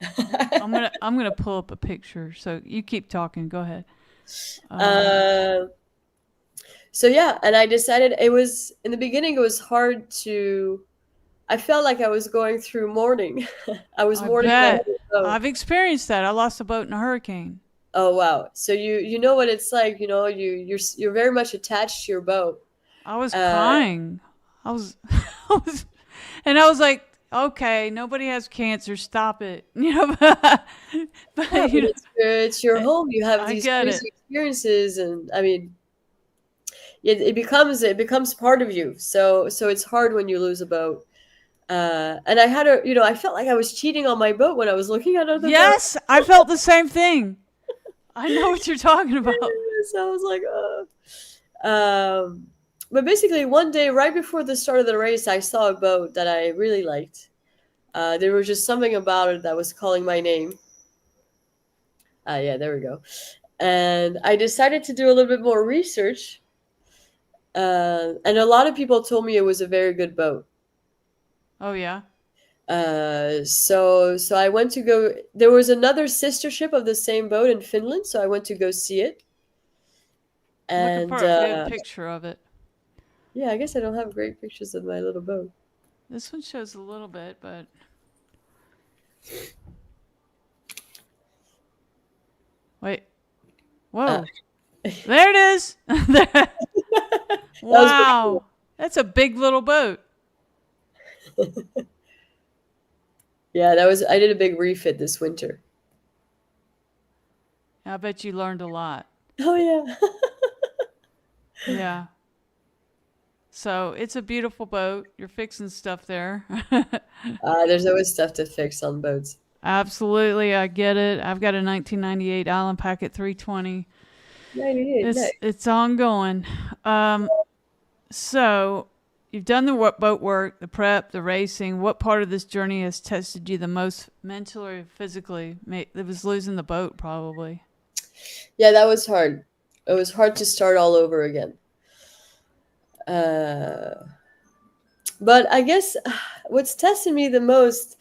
I'm gonna pull up a picture. So you keep talking. Go ahead. Um, uh, so yeah, and I decided it was in the beginning. It was hard to. I felt like I was going through mourning. I was I mourning my bet. boat. I've experienced that. I lost a boat in a hurricane. Oh wow! So you know what it's like. You're very much attached to your boat. I was Uh, crying. I was, I was, and I was like, okay, nobody has cancer. Stop it. yeah, But but it's your I home. You have I these get it. crazy experiences, and I mean, it becomes part of you. So it's hard when you lose a boat. And I felt like I was cheating on my boat when I was looking at other boats. Yes, I felt the same thing. I know what you're talking about. So I was like, but basically, one day right before the start of the race, I saw a boat that I really liked. There was just something about it that was calling my name. Yeah, there we go. And I decided to do a little bit more research. And a lot of people told me it was a very good boat. Oh yeah, So I went to go. There was another sister ship of the same boat in Finland, so I went to go see it. looking And for a good picture of it. yeah, I guess I don't have great pictures of my little boat. This one shows a little bit, but wait. Uh, Whoa, there it is. There- that was pretty cool. wow, that's a big little boat. Yeah, that was. I did a big refit this winter. I bet you learned a lot. Oh yeah. Yeah. So it's a beautiful boat. You're fixing stuff there. There's always stuff to fix on boats. Absolutely, I get it. I've got a 1998 Island Packet 320. 98, nice. It's ongoing. Um, so you've done the boat work, the prep, the racing. What part of this journey has tested you the most mentally or physically? It was losing the boat, probably. Yeah, that was hard. It was hard to start all over again. Uh, but I guess what's tested me the most,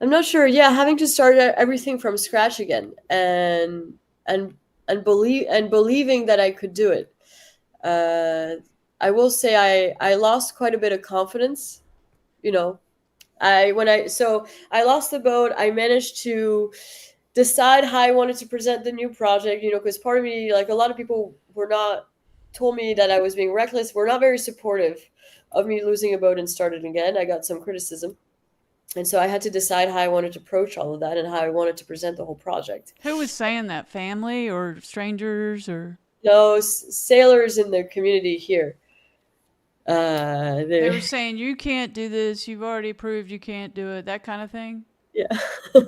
I'm not sure. Yeah, having to start everything from scratch again, and believing that I could do it. I will say I lost quite a bit of confidence. You know, I lost the boat. I managed to decide how I wanted to present the new project. Because part of me, like a lot of people, were not told me that I was being reckless. Were not very supportive of me losing a boat and starting again. I got some criticism, and so I had to decide how I wanted to approach all of that and how I wanted to present the whole project. Who was saying that? Family or strangers or No, sailors in the community here. they were They saying you can't do this. You've already proved you can't do it. That kind of thing. yeah.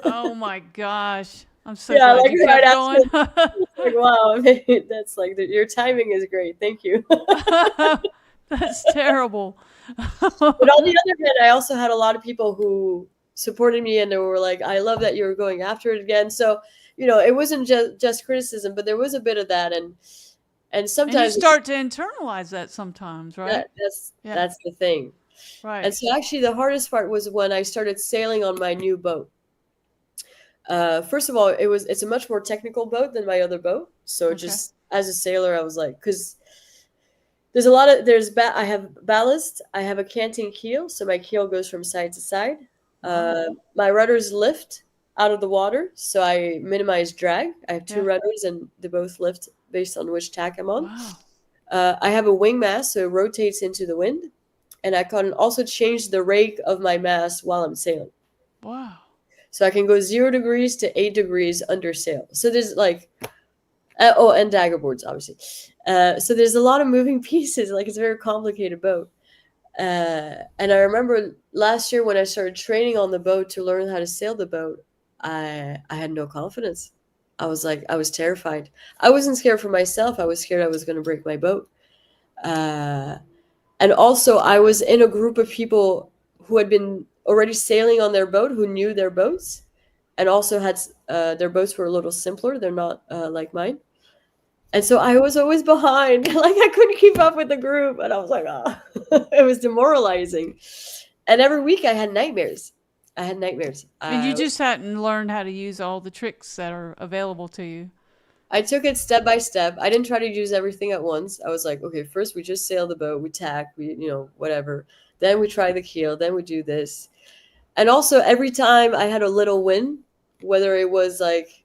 Oh my gosh. I'm so Yeah, glad like you right kept after, going. like wow, that's like your timing is great. Thank you. That's terrible. But on the other hand, I also had a lot of people who supported me, and they were like, "I love that you're going after it again." So, it wasn't just criticism, but there was a bit of that, And And you sometimes it's start to internalize that sometimes, right? Yeah. that's the thing. And Right. so actually the hardest part was when I started sailing on my new boat. First of all, it's a much more technical boat than my other boat. So Okay. just as a sailor, I was like, because there's a lot of I have ballast, I have a canting keel, so my keel goes from side to side. Wow. My rudders lift out of the water, so I minimize drag. I have two Yeah. rudders, and they both lift based on which tack I'm on. Wow. I have a wing mast, so it rotates into the wind, and I can also change the rake of my mast while I'm sailing. Wow. So I can go 0 degrees to 8 degrees under sail. So there's like, and dagger boards, obviously. So there's a lot of moving pieces. Like it's a very complicated boat. And I remember last year when I started training on the boat to learn how to sail the boat, I had no confidence. I was terrified. I wasn't scared for myself. I was scared I was going to break my boat. Uh, and also, I was in a group of people who had been already sailing on their boat, who knew their boats, and also had their boats were a little simpler. They're not like mine. And so I was always behind. Like I couldn't keep up with the group. And I was like, oh, it was demoralizing. And every week I had nightmares. I had nightmares. And you just hadn't learned how to use all the tricks that are available to you. I took it step by step. I didn't try to use everything at once. I was like, okay, first we just sail the boat, we tack, whatever. Then we try the keel, then we do this. And also every time I had a little win, whether it was like,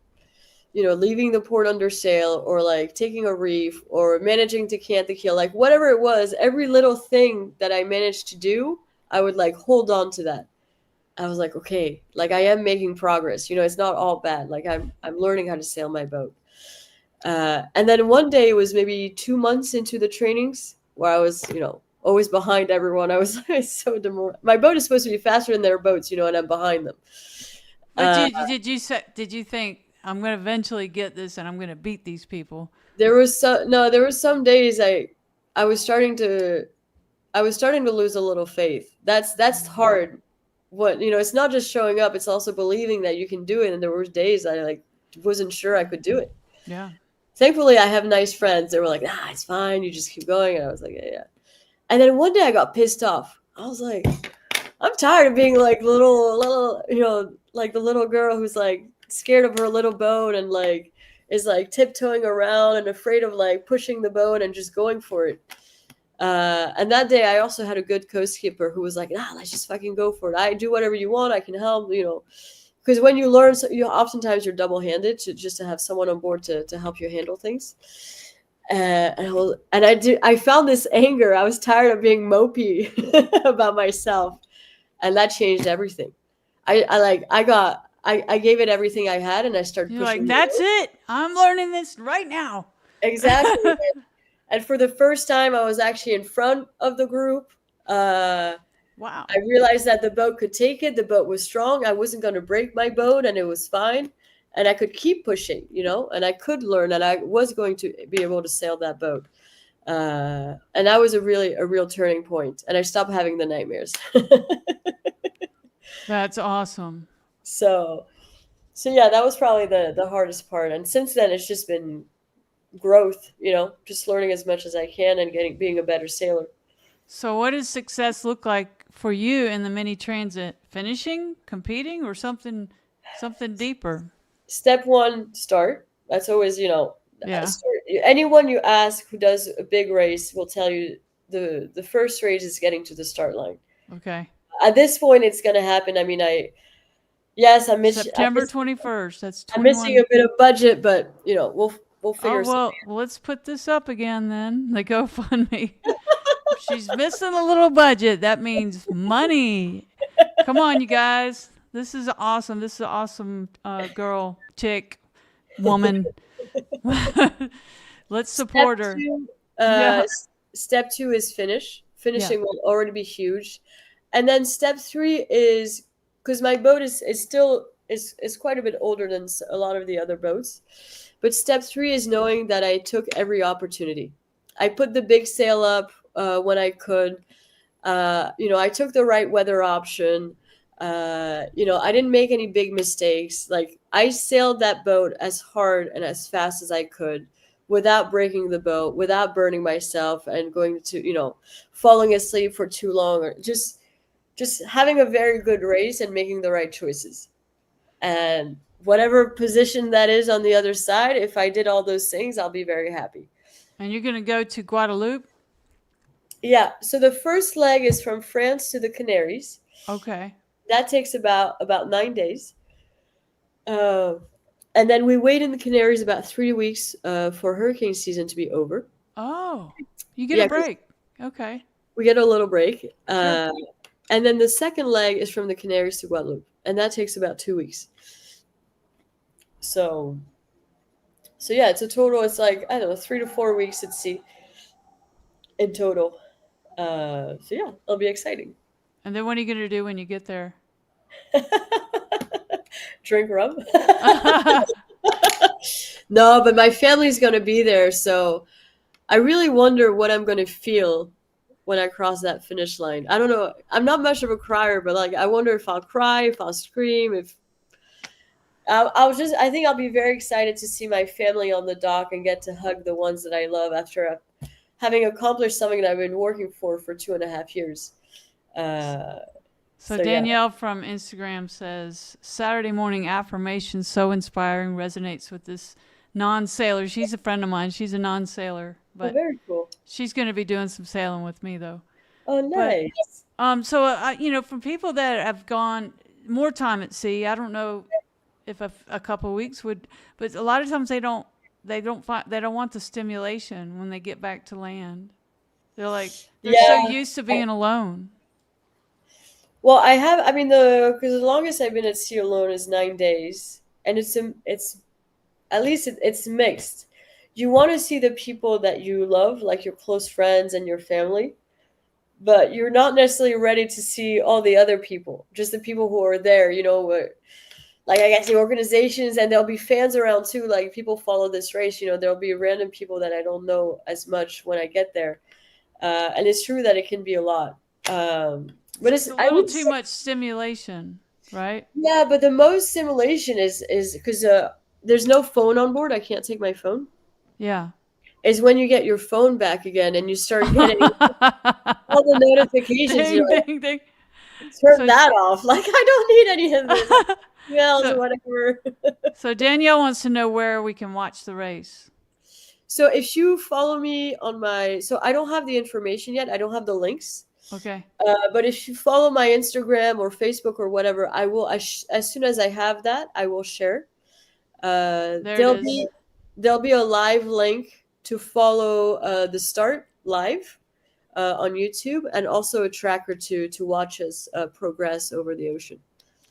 leaving the port under sail or like taking a reef or managing to cant the keel, like whatever it was, every little thing that I managed to do, I would like hold on to that. I was like, okay, like I am making progress. It's not all bad. Like I'm learning how to sail my boat. And then one day it was maybe 2 months into the trainings where I was, always behind everyone. I was like so demoralized. My boat is supposed to be faster than their boats, and I'm behind them. But Uh, did you think I'm going to eventually get this and I'm going to beat these people? there was some days I was starting to lose a little faith. That's hard. It's not just showing up, it's also believing that you can do it. And there were days I like wasn't sure I could do it. Yeah. Thankfully I have nice friends. They were like, it's fine, you just keep going. And I was like, yeah. And then one day I got pissed off. I was like, I'm tired of being like little, like the little girl who's like scared of her little boat and like is like tiptoeing around and afraid of like pushing the boat and just going for it. And that day I also had a good coast skipper who was like, let's just fucking go for it. I do whatever you want. I can help, because when you learn, oftentimes you're double-handed to have someone on board to help you handle things. I found this anger. I was tired of being mopey about myself, and that changed everything. I gave it everything I had, and I started You're like, pushing. that's it. I'm learning this right now. Exactly. And for the first time, I was actually in front of the group. Wow. I realized that the boat could take it. The boat was strong. I wasn't going to break my boat, and it was fine. And I could keep pushing, and I could learn, and I was going to be able to sail that boat. And that was a real turning point. And I stopped having the nightmares. That's awesome. So yeah, that was probably the hardest part. And since then, it's just been growth, just learning as much as I can and being a better sailor. So what does success look like for you in the Mini Transat? Finishing, competing, or something deeper? Step one, start. That's always, Yeah. start. Anyone you ask who does a big race will tell you the first race is getting to the start line. Okay. At this point, it's going to happen. I mean, I'm September 21st. That's 21. I'm missing a bit of budget, but we'll figure something out. Well, let's put this up again then. The GoFundMe. If she's missing a little budget, that means money. Come on, you guys. This is awesome. This is an awesome girl, chick, woman. Let's support her. Step two is finish. Finishing Yeah. will already be huge. And then step three is, because my boat is still quite a bit older than a lot of the other boats. But step three is knowing that I took every opportunity. I put the big sail up when I could. I took the right weather option. I didn't make any big mistakes. Like I sailed that boat as hard and as fast as I could without breaking the boat, without burning myself and going to, falling asleep for too long, or just having a very good race and making the right choices. And whatever position that is on the other side, if I did all those things, I'll be very happy. And you're going to go to Guadeloupe? Yeah. So the first leg is from France to the Canaries. Okay. That takes about 9 days. Uh, and then we wait in the Canaries about 3 weeks for hurricane season to be over. Oh, you get a Yeah, 'cause break. Okay. we get a little break. Sure. And then the second leg is from the Canaries to Guadeloupe, and that takes about 2 weeks. So, so yeah, it's a total. It's like, I don't know, 3 to 4 weeks at sea in total. So yeah, it'll be exciting. And then what are you going to do when you get there? Drink rum. No, but my family's gonna be there, so I really wonder what I'm gonna feel when I cross that finish line. I don't know. I'm not much of a crier, but like I wonder if I'll cry, if I'll scream, if I think I'll be very excited to see my family on the dock and get to hug the ones that I love after having accomplished something that I've been working for 2.5 years. Uh, So so yeah, Danielle from Instagram says, Saturday morning affirmation so inspiring, resonates with this non-sailor. She's a friend of mine. She's a non-sailor, oh, but very cool. she's going to be doing some sailing with me though. Oh, But nice. from people that have gone more time at sea, I don't know if a couple of weeks would, but a lot of times they don't want the stimulation when they get back to land. They're so Yeah. used to being alone. Well, I mean, because the longest I've been at sea alone is 9 days, and it's at least it's mixed. You want to see the people that you love, like your close friends and your family, but you're not necessarily ready to see all the other people, just the people who are there, like I guess the organizations, and there'll be fans around too. Like people follow this race, there'll be random people that I don't know as much when I get there, and it's true that it can be a lot. But It's a I little would too say, much stimulation, right? yeah, but the most simulation is because there's no phone on board. I can't take my phone. Yeah. Is when you get your phone back again and you start getting all the notifications. Ding, ding, ding. Turn So, that off. Like I don't need any of this emails or so, whatever. so Danielle wants to know where we can watch the race. So if you follow me on so I don't have the information yet. I don't have the links. Okay. But if you follow my Instagram or Facebook or whatever, I will. As soon as I have that, I will share. There it There'll is. be a live link to follow the start live on YouTube, and also a tracker to watch us progress over the ocean.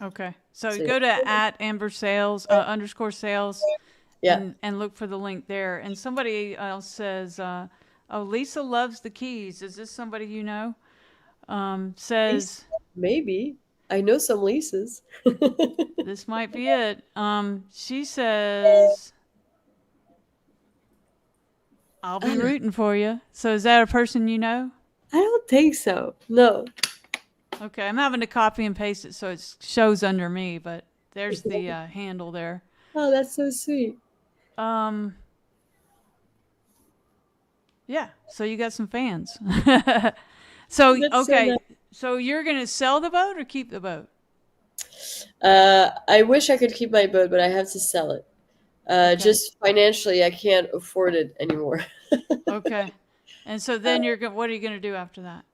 Okay. So So go yeah, to at Amber Sales _ sales yeah. and look for the link there. And somebody else says, "Oh, Lisa loves the Keys." Is this somebody you know? Says Maybe I know some Lisas. this might be it. She says, "I'll be rooting for you." So is that a person you know? I don't think so. No. Okay, I'm having to copy and paste it so it shows under me, but there's the handle there. Oh, that's so sweet. Yeah, so you got some fans. So, That's so okay, nice. so you're going to sell the boat or keep the boat? I wish I could keep my boat, but I have to sell it. Okay. Just financially, I can't afford it anymore. Okay. And so then what are you going to do after that?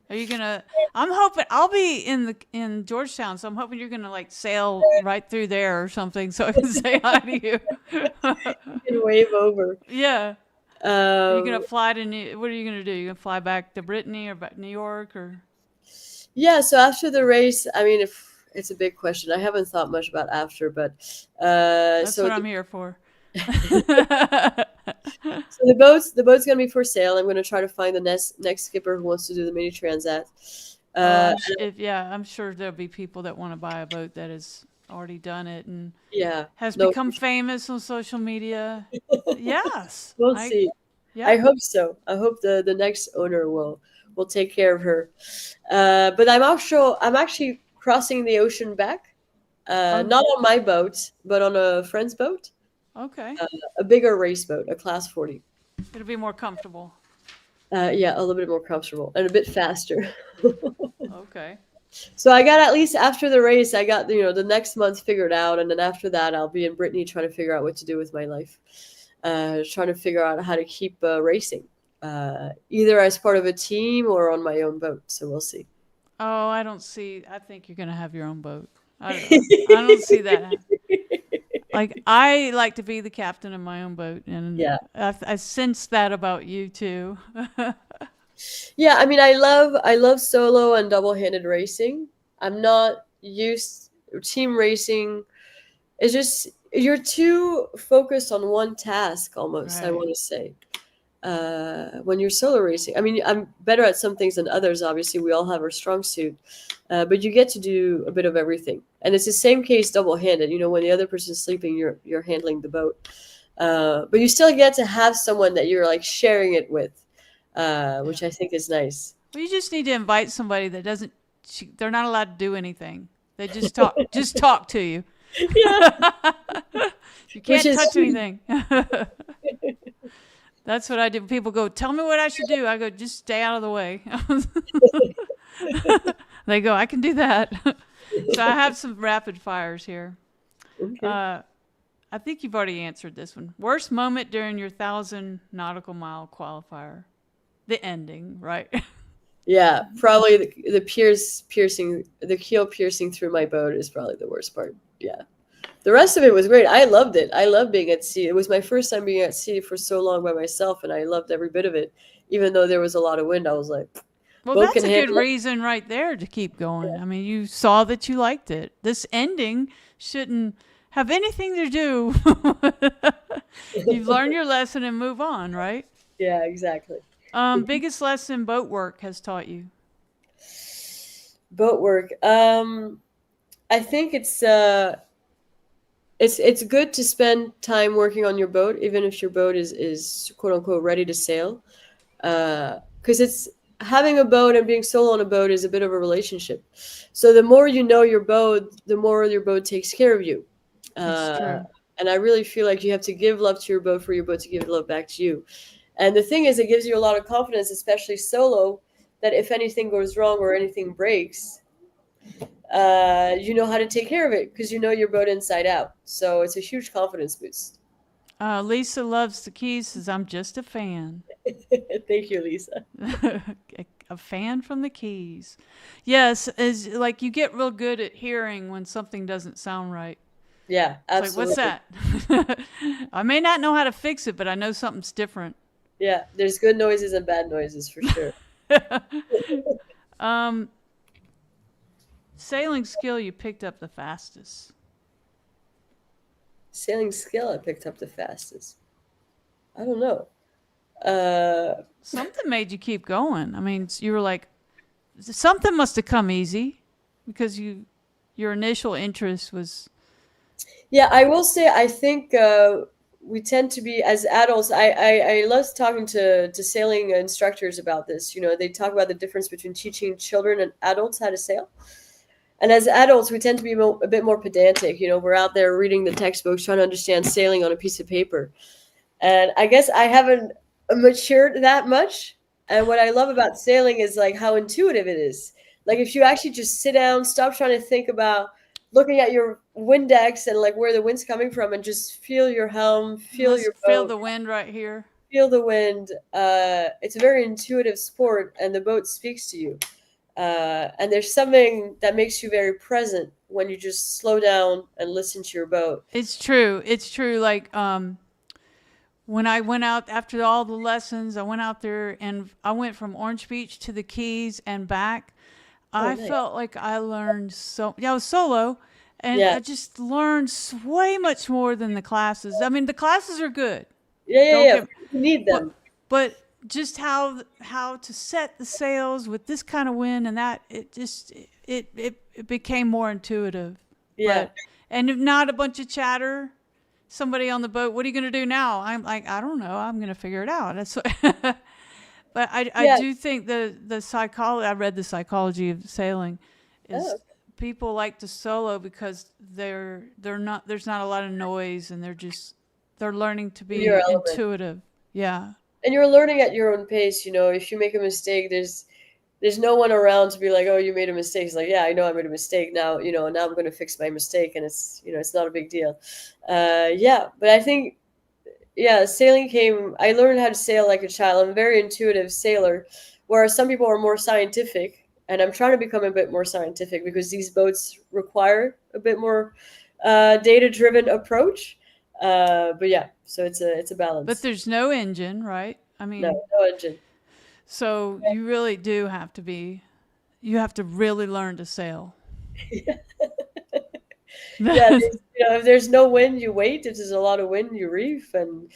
Are you going to, I'm hoping, I'll be in Georgetown, so I'm hoping you're going to like sail right through there or something so I can say hi to you. You can wave over. Yeah. Are you going Um, to fly to what are you going to do? You going to fly back to Brittany or back to New York or? yeah, so after the race, I mean, if it's a big question, I haven't thought much about after, but That's so what I'm here for. so the boat's gonna be for sale. I'm gonna try to find the next skipper who wants to do the Mini Transat. I'm sure there'll be people that want to buy a boat that has already done it and Yeah, has no, become famous on social media. Yes. we'll see. Yeah. I hope so. I hope the next owner will take care of her. But I'm actually crossing the ocean back. Oh, Not on my boat, but on a friend's boat. Okay. a bigger race boat, a class 40. It'll be more comfortable. Yeah, a little bit more comfortable and a bit faster. Okay. So I got, at least after the race, I got, the next month figured out, and then after that, I'll be in Brittany trying to figure out what to do with my life. Trying to figure out how to keep racing, either as part of a team or on my own boat. So we'll see. Oh, I don't see. I think you're gonna have your own boat. I don't know. I don't see that. Like I like to be the captain of my own boat, and Yeah. I sense that about you too. Yeah, I mean, I love solo and double-handed racing. I'm not used team racing. It's just you're too focused on one task almost, I Right. want to say. When you're solo racing, I mean, I'm better at some things than others. Obviously, we all have our strong suit, but you get to do a bit of everything, and it's the same case double-handed. When the other person's sleeping, you're handling the boat, but you still get to have someone that you're like sharing it with, Yeah. which I think is nice. Well, you just need to invite somebody that doesn't. They're not allowed to do anything. They just talk. Just talk to you. Yeah, You which can't is touch sweet. anything. That's what I do. People go, tell me what I should do. I go, just stay out of the way. They go, I can do that. So I have some rapid fires here. Okay. Uh, I think you've already answered this one. Worst moment during your 1,000 nautical mile qualifier? The ending, right? Yeah, probably the keel piercing through my boat is probably the worst part. Yeah. The rest of it was great. I loved it. I love being at sea. It was my first time being at sea for so long by myself, and I loved every bit of it. Even though there was a lot of wind, I was like, Well, boat that's can a good handle it. reason right there to keep going. I mean, you saw that you liked it. This ending shouldn't have anything to do. You've learned your lesson and move on, right? Yeah, exactly. Biggest lesson boat work has taught you. Boat work. I think it's good to spend time working on your boat, even if your boat is quote unquote ready to sail. Because it's having a boat and being solo on a boat is a bit of a relationship. So the more you know your boat, the more your boat takes care of you. It's Uh, true. and I really feel like you have to give love to your boat for your boat to give love back to you. And the thing is, it gives you a lot of confidence, especially solo, that if anything goes wrong or anything breaks, you know how to take care of it because you know your boat inside out. So it's a huge confidence boost. Lisa loves the keys. Says I'm just a fan. Thank you, Lisa. A fan from the keys. Yes, is like you get real good at hearing when something doesn't sound right. Yeah, It's like, what's absolutely. that? I may not know how to fix it, but I know something's different. Yeah, there's good noises and bad noises for sure. um, Sailing skill you picked up the fastest. Sailing skill I picked up the fastest. I don't know. Uh, Something made you keep going. I mean, you were like, something must have come easy because your initial interest was. yeah, I will say I think we tend to be as adults. I love talking to sailing instructors about this. They talk about the difference between teaching children and adults how to sail. And as adults, we tend to be a bit more pedantic. We're out there reading the textbooks, trying to understand sailing on a piece of paper. And I guess I haven't matured that much. And what I love about sailing is like how intuitive it is. Like if you actually just sit down, stop trying to think about looking at your Windex and like where the wind's coming from, and just feel your helm, feel Let's your feel boat, the wind right here. feel the wind. It's a very intuitive sport, and the boat speaks to you. And there's something that makes you very present when you just slow down and listen to your boat. It's true. It's true. Like when I went out after all the lessons, I went out there and I went from Orange Beach to the Keys and back. Oh, I nice. felt like I learned so. Yeah, I was solo, and Yeah, I just learned way much more than the classes. I mean, the classes are good. yeah, yeah, Don't yeah. get, You need but them. but just how to set the sails with this kind of wind and that it just it became more intuitive. Yeah, But and if not a bunch of chatter. Somebody on the boat, what are you going to do now? I'm like, I don't know. I'm going to figure it out. That's what but I yeah. do think the psychology, I read the psychology of sailing is Oh, people like to solo because they're not, there's not a lot of noise and they're just They're learning to in your be element. intuitive. Yeah. And you're learning at your own pace. If you make a mistake, there's no one around to be like, oh, you made a mistake. It's like, yeah, I know I made a mistake now. Now I'm going to fix my mistake, and it's not a big deal. Yeah, but I think, yeah, sailing came. I learned how to sail like a child. I'm a very intuitive sailor, whereas some people are more scientific, and I'm trying to become a bit more scientific because these boats require a bit more data-driven approach. But yeah, so it's a But balance. there's no engine, right? I No, mean, no engine. so you really do have to be, you have to really learn to sail. Yeah, if there's no wind, you wait. If there's a lot of wind, you reef, and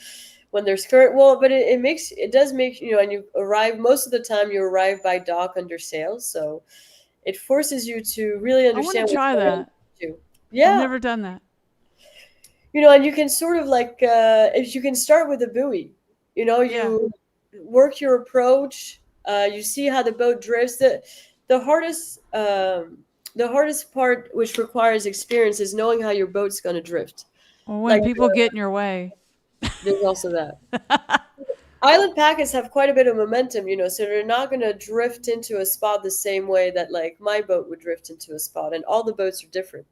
when there's current, well, but it does make and you arrive most of the time. You arrive by dock under sail, so it forces you to really I want to understand what's try going on that. too. I've Yeah, never done that. and you can sort of like if you can start with a buoy, Yeah. you work your approach. You see how the boat drifts. The hardest the hardest part, which requires experience, is knowing how your boat's going to drift. Or when Like people get in your way. there's also that. Island packets have quite a bit of momentum, so they're not going to drift into a spot the same way that like my boat would drift into a spot, and all the boats are different.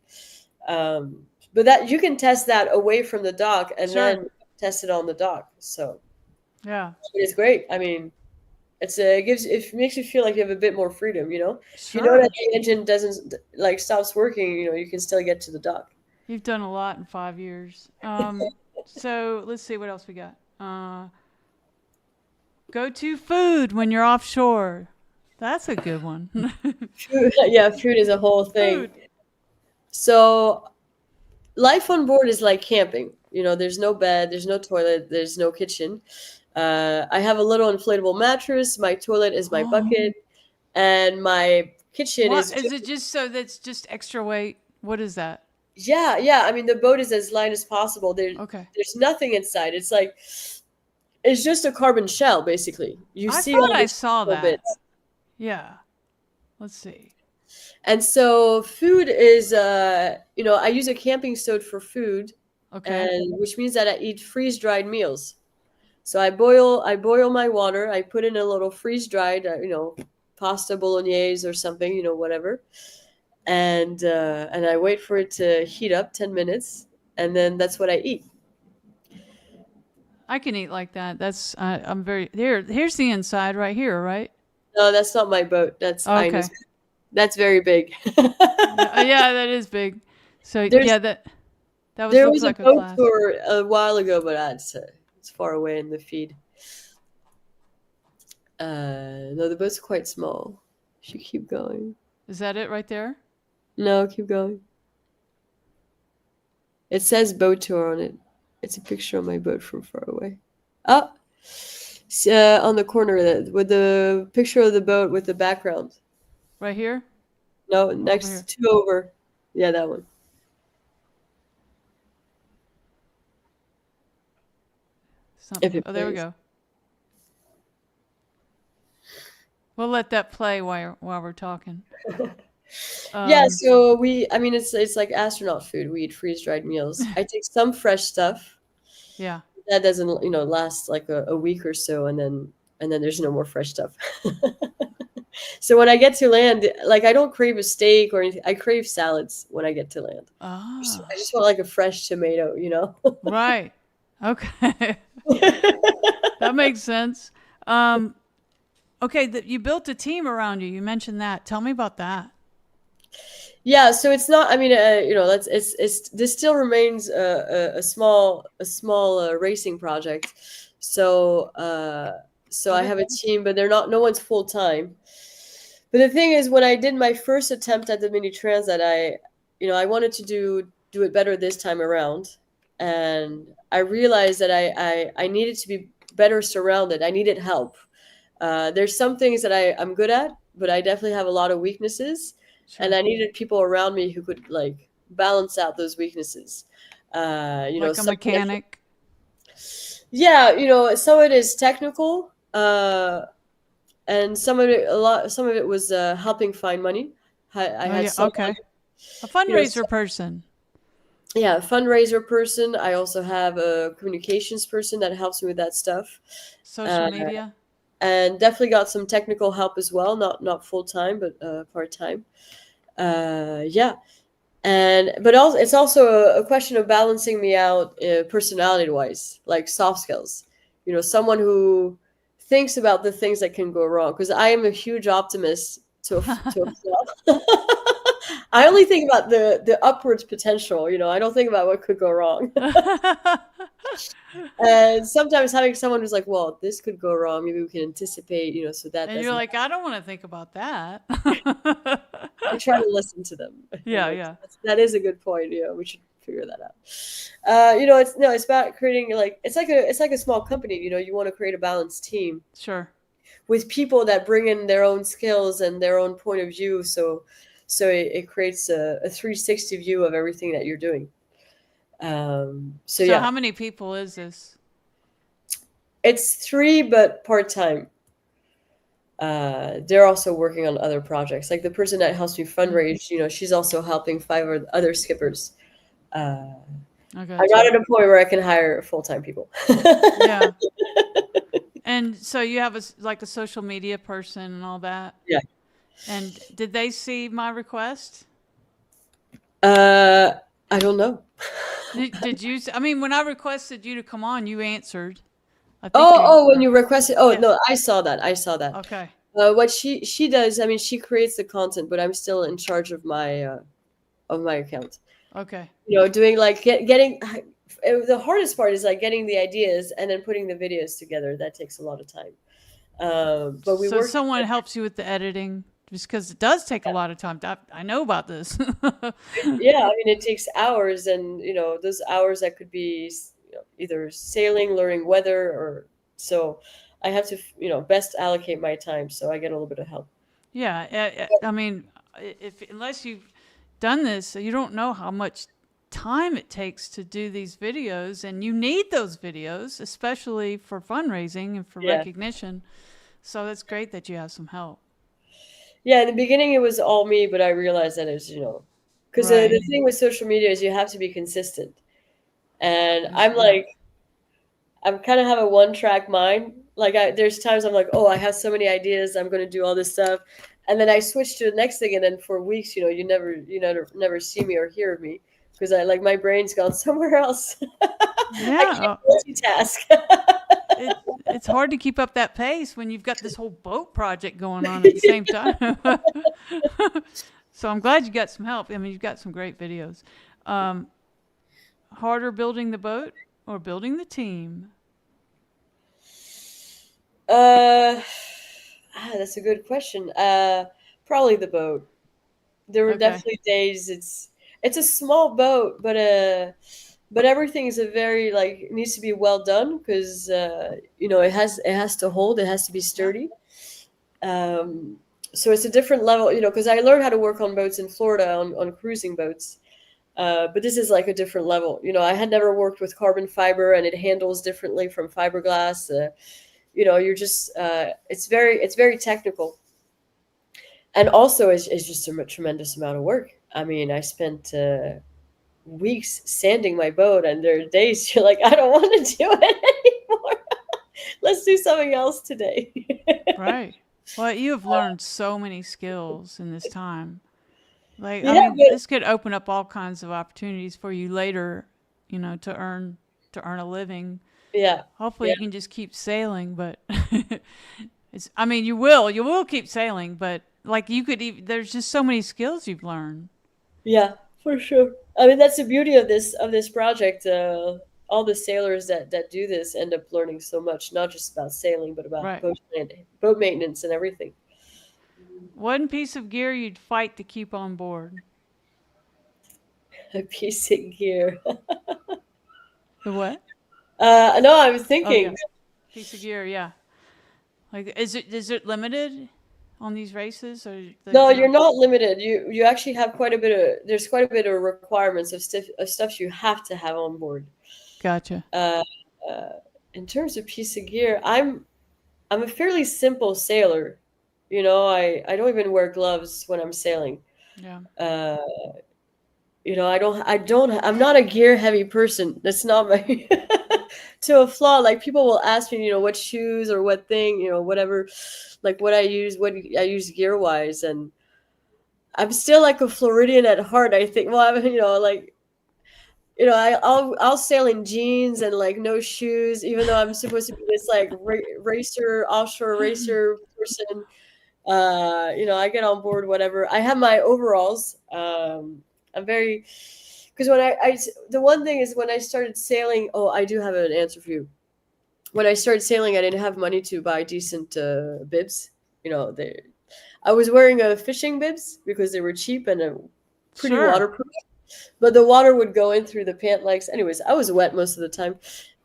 But that you can test that away from the dock and Sure. then test it on the dock. So Yeah. it's great. I mean, it makes you feel like you have a bit more freedom. You know that Sure. the engine doesn't like stops working. You can still get to the dock. You've done a lot in 5 years. So let's see what else we got. Go to food when you're offshore. That's a good one. Food, yeah, food is a whole thing. Food. So life on board is like camping. There's no bed, there's no toilet, there's no kitchen. I have a little inflatable mattress. My toilet is my Oh, bucket, and my kitchen is what is just, it? Just so that's just extra weight. What is that? yeah, yeah. I mean, the boat is as light as possible. Okay. There's nothing inside. It's just a carbon shell, basically. You I see thought all I the saw little that. bits. Yeah. Let's see. And so food is, I use a camping stove for food, Okay. and which means that I eat freeze dried meals. So I boil my water. I put in a little freeze dried, pasta bolognese or something, whatever, and I wait for it to heat up 10 minutes, and then that's what I eat. I can eat like that. I'm very here. Here's the inside right here, right? No, that's not my boat. That's Ina's. Okay. That's very big. Yeah, yeah, that is big. So There's yeah, that was there looks was a like a boat class. tour a while ago, but it's far away in the feed. No, the boat's quite small. Should keep going. Is that it right there? No, keep going. It says boat tour on it. It's a picture of my boat from far away. Oh, on the corner with the picture of the boat with the background. Right here? No, Or over here? next two over. Yeah, that one. If Something. it Oh, there we plays. go. We'll let that play while we're talking. Yeah, Um, so I mean, it's like astronaut food. We eat freeze dried meals. I take some fresh stuff yeah. that doesn't, last like a week or so, and then there's no more fresh stuff. So when I get to land, like I don't crave a steak or anything. I crave salads when I get to land. I Ah, just want like a fresh tomato. right. Okay. That makes sense. Um, okay, you built a team around you. You mentioned that. Tell me about that. Yeah, so it's not. I mean, that's it's this still remains a small racing project. So so Oh, I have a team, but they're not. No one's full time. But the thing is, when I did my first attempt at the Mini Transat, I wanted to do it better this time around, and I realized that I needed to be better surrounded. I needed help. There's some things that I'm good at, but I definitely have a lot of weaknesses, and sure. I needed people around me who could like balance out those weaknesses. Like a Something that, mechanic. yeah, some of it is technical, and some of it was helping find money. I Oh, had yeah. someone, Okay. A you know, fundraiser person. yeah, a fundraiser person. I also have a communications person that helps me with that stuff. Social Uh, media? and definitely got some technical help as well, not full time, but part time. Yeah, and but also it's also a question of balancing me out personality wise, like soft skills. Someone who thinks about the things that can go wrong, because I am a huge optimist to a fault. I only think about the upwards potential. I don't think about what could go wrong. And sometimes having someone who's like, well, this could go wrong, maybe we can anticipate, so that And you're doesn't like, I don't want to think about that. I try to listen to them. Yeah, yeah, That is a good point. We should figure that out. It's about creating, like, it's like a small company. You want to create a balanced team sure. with people that bring in their own skills and their own point of view. So it creates a 360 view of everything that you're doing. So So, yeah, how many people is this? it's three, but part time. They're also working on other projects. Like the person that helps me Mm, fundraise, she's also helping five other skippers. Uh, I I'm not gotcha. at a point where I can hire full time people. Yeah. And so you have like a social media person and all that. Yeah. And did they see my request? Uh, I don't know. Did you? I mean, when I requested you to come on, you answered. I think Oh, you. oh, when you requested. Oh Yeah. no, I saw that. I saw that. Okay. What she does, I mean, she creates the content, but I'm still in charge of my account. Okay. Doing like getting the hardest part is like getting the ideas and then putting the videos together. That takes a lot of time. But we So work. someone helps you with the editing, just because it does take a lot of time. I know about this. Yeah, I mean, it takes hours, and those hours that could be either sailing, learning weather, or so. I have to best allocate my time, so I get a little bit of help. Yeah. I mean, if unless you've done this, you don't know how much time it takes to do these videos, and you need those videos, especially for fundraising and for Yeah, recognition. So it's great that you have some help. yeah. In the beginning, it was all me, but I realized that it's because the Right. thing with social media is you have to be consistent, and Yeah. I'm kind of have a one track mind. Like there's times I'm like, oh, I have so many ideas. I'm going to do all this stuff. And then I switch to the next thing. And then for weeks, you never see me or hear of me because my brain's gone somewhere else. I Yeah. can't multitask. It's hard to keep up that pace when you've got this whole boat project going on at the same time. So I'm glad you got some help. I mean, you've got some great videos. Um, Harder building the boat or building the team? uh, that's a good question. Probably the boat. There were Okay. definitely days. It's a small boat, but everything is a very like needs to be well done because it has to hold, it has to be Yeah. sturdy. um, so it's a different level, because I learned how to work on boats in Florida on cruising boats, but this is like a different level. I had never worked with carbon fiber and it handles differently from fiberglass. You're just it's very technical, and also it's just a tremendous amount of work. I mean, I spent weeks sanding my boat, and there are days you're like, I don't want to do it anymore. Let's do something else today. Right. Well, you have learned so many skills in this time. Like, I Yeah, mean, but this could open up all kinds of opportunities for you later, to earn a living. yeah, Hopefully yeah, you can just keep sailing, but I mean, you will keep sailing, but like you could even, there's just so many skills you've learned. yeah, for sure. I mean, that's the beauty of this project. All the sailors that do this end up learning so much, not just about sailing, but about Right. boat maintenance and everything. One piece of gear you'd fight to keep on board. A piece of gear. The what? No, I was Oh yeah. thinking. Piece of gear, yeah. Like, is it limited on these races, or No, there's you're not? not limited. You actually have there's quite a bit of requirements of stuff you have to have on board. Gotcha. Uh, uh, in terms of piece of gear, I'm a fairly simple sailor. I don't even wear gloves when I'm sailing. Yeah. Uh, I'm not a gear heavy person. That's not my to a flaw. Like people will ask me, what shoes or what thing, whatever, like what I use gear wise, and I'm still like a Floridian at heart. I think. Well, like I'll sail in jeans and like no shoes, even though I'm supposed to be this like racer, offshore racer person. I get on board whatever. I have my overalls. I'm very because the one thing is when I started sailing. Oh, I do have an answer for you. When I started sailing, I didn't have money to buy decent bibs. They I was wearing a fishing bibs because they were cheap and pretty Sure. waterproof. But the water would go in through the pant legs. Anyways, I was wet most of the time.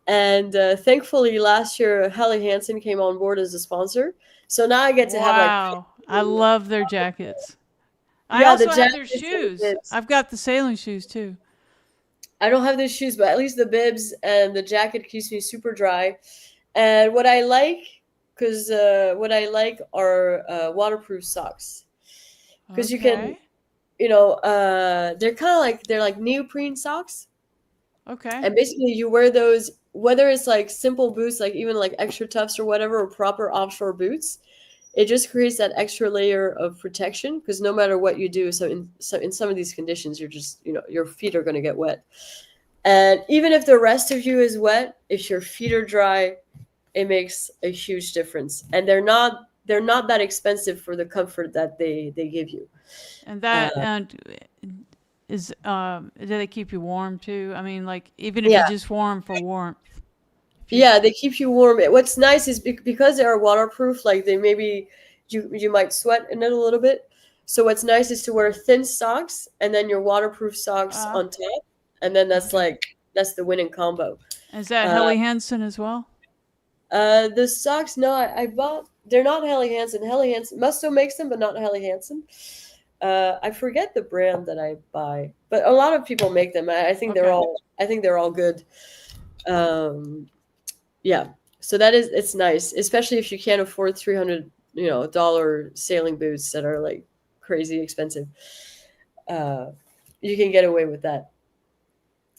And thankfully, last year, Helly Hansen came on board as a sponsor. So now I get to have like, Wow. I love their jackets. I yeah, the also have their jackets and the shoes. bibs. I've got the sailing shoes too. I don't have the shoes, but at least the bibs and the jacket keeps me super dry. And what I like are waterproof socks. Because you can, Okay. they're like neoprene socks. Okay. And basically you wear those whether it's like simple boots, like even like extra tufts or whatever, or proper offshore boots. It just creates that extra layer of protection because no matter what you do, so in some of these conditions, you're just your feet are going to get wet. And even if the rest of you is wet, if your feet are dry, it makes a huge difference. And they're not that expensive for the comfort that they give you. And Uh, that and is do they keep you warm too? I mean, like even if you yeah, just warm for warmth. If you yeah, they keep you warm. What's nice is because they are waterproof, like they maybe you might sweat in it a little bit. So what's nice is to wear thin socks and then your waterproof socks uh on top, and then okay. that's the winning combo. Is that Uh, Helly Hansen as well? the socks, no, I bought. They're not Helly Hansen. Helly Hansen Musto makes them, but not Helly Hansen. I forget the brand that I buy, but a lot of people make them. Okay. I think they're all good. Um, yeah, so it's nice, especially if you can't afford $300 sailing boots that are like crazy expensive. Uh, you can get away with that.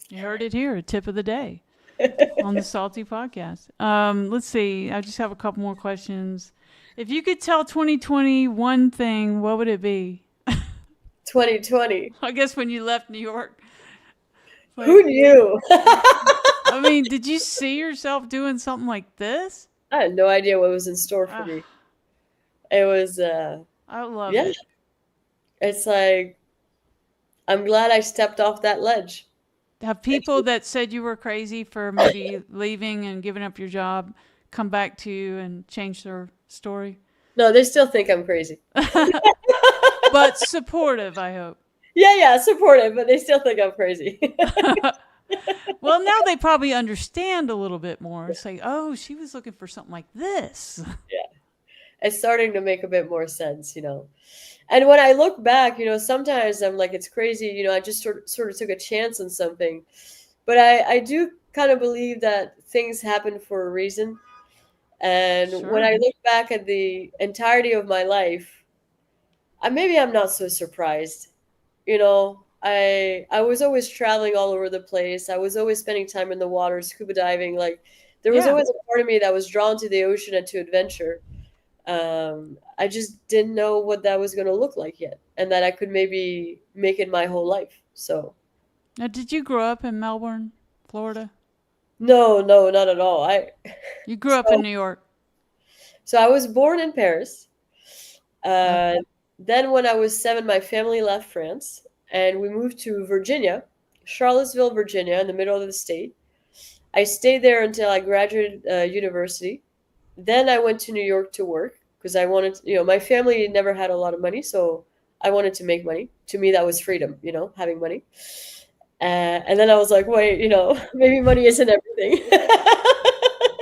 You heard it here, a tip of the day on the Salty Podcast. Let's see. I just have a couple more questions. If you could tell 2020 one thing, what would it be? 2020. I guess when you left New York. Who Like, knew? I mean, did you see yourself doing something like this? I had no idea what was in store for Ah, me. It was, I love yeah, it. it's like, I'm glad I stepped off that ledge. Have people that said you were crazy for maybe leaving and giving up your job come back to you and change their story? No, they still think I'm crazy. But supportive, I hope. Yeah, yeah, supportive, but they still think I'm crazy. Well, now they probably understand a little bit more. It's like, oh, she was looking for something like this. Yeah, it's starting to make a bit more sense. And when I look back, sometimes I'm like, it's crazy. I just sort of took a chance on something. But I do kind of believe that things happen for a reason. And when Sure. I look back at the entirety of my life, maybe I'm not so surprised. I was always traveling all over the place. I was always spending time in the water, scuba diving. Like there was Yeah. always a part of me that was drawn to the ocean and to adventure. I just didn't know what that was going to look like yet, and that I could maybe make it my whole life. So, Now, did you grow up in Melbourne, Florida? no, no, not at all. I You grew up in so New York. so I was born in Paris. Uh, Okay. then when I was 7, my family left France, and we moved to Virginia, Charlottesville, Virginia, in the middle of the state. I stayed there until I graduated university. Then I went to New York to work because I wanted, my family never had a lot of money, so I wanted to make money. To me, that was freedom, having money. And then I was like, wait, maybe money isn't everything.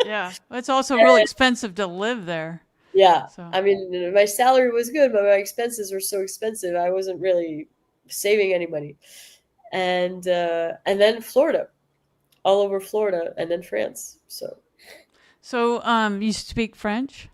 Yeah. It's also really And expensive to live there. yeah, So, I mean, my salary was good, but my expenses were so expensive, I wasn't really saving any money. And then Florida, all over Florida, and then France. So you speak French?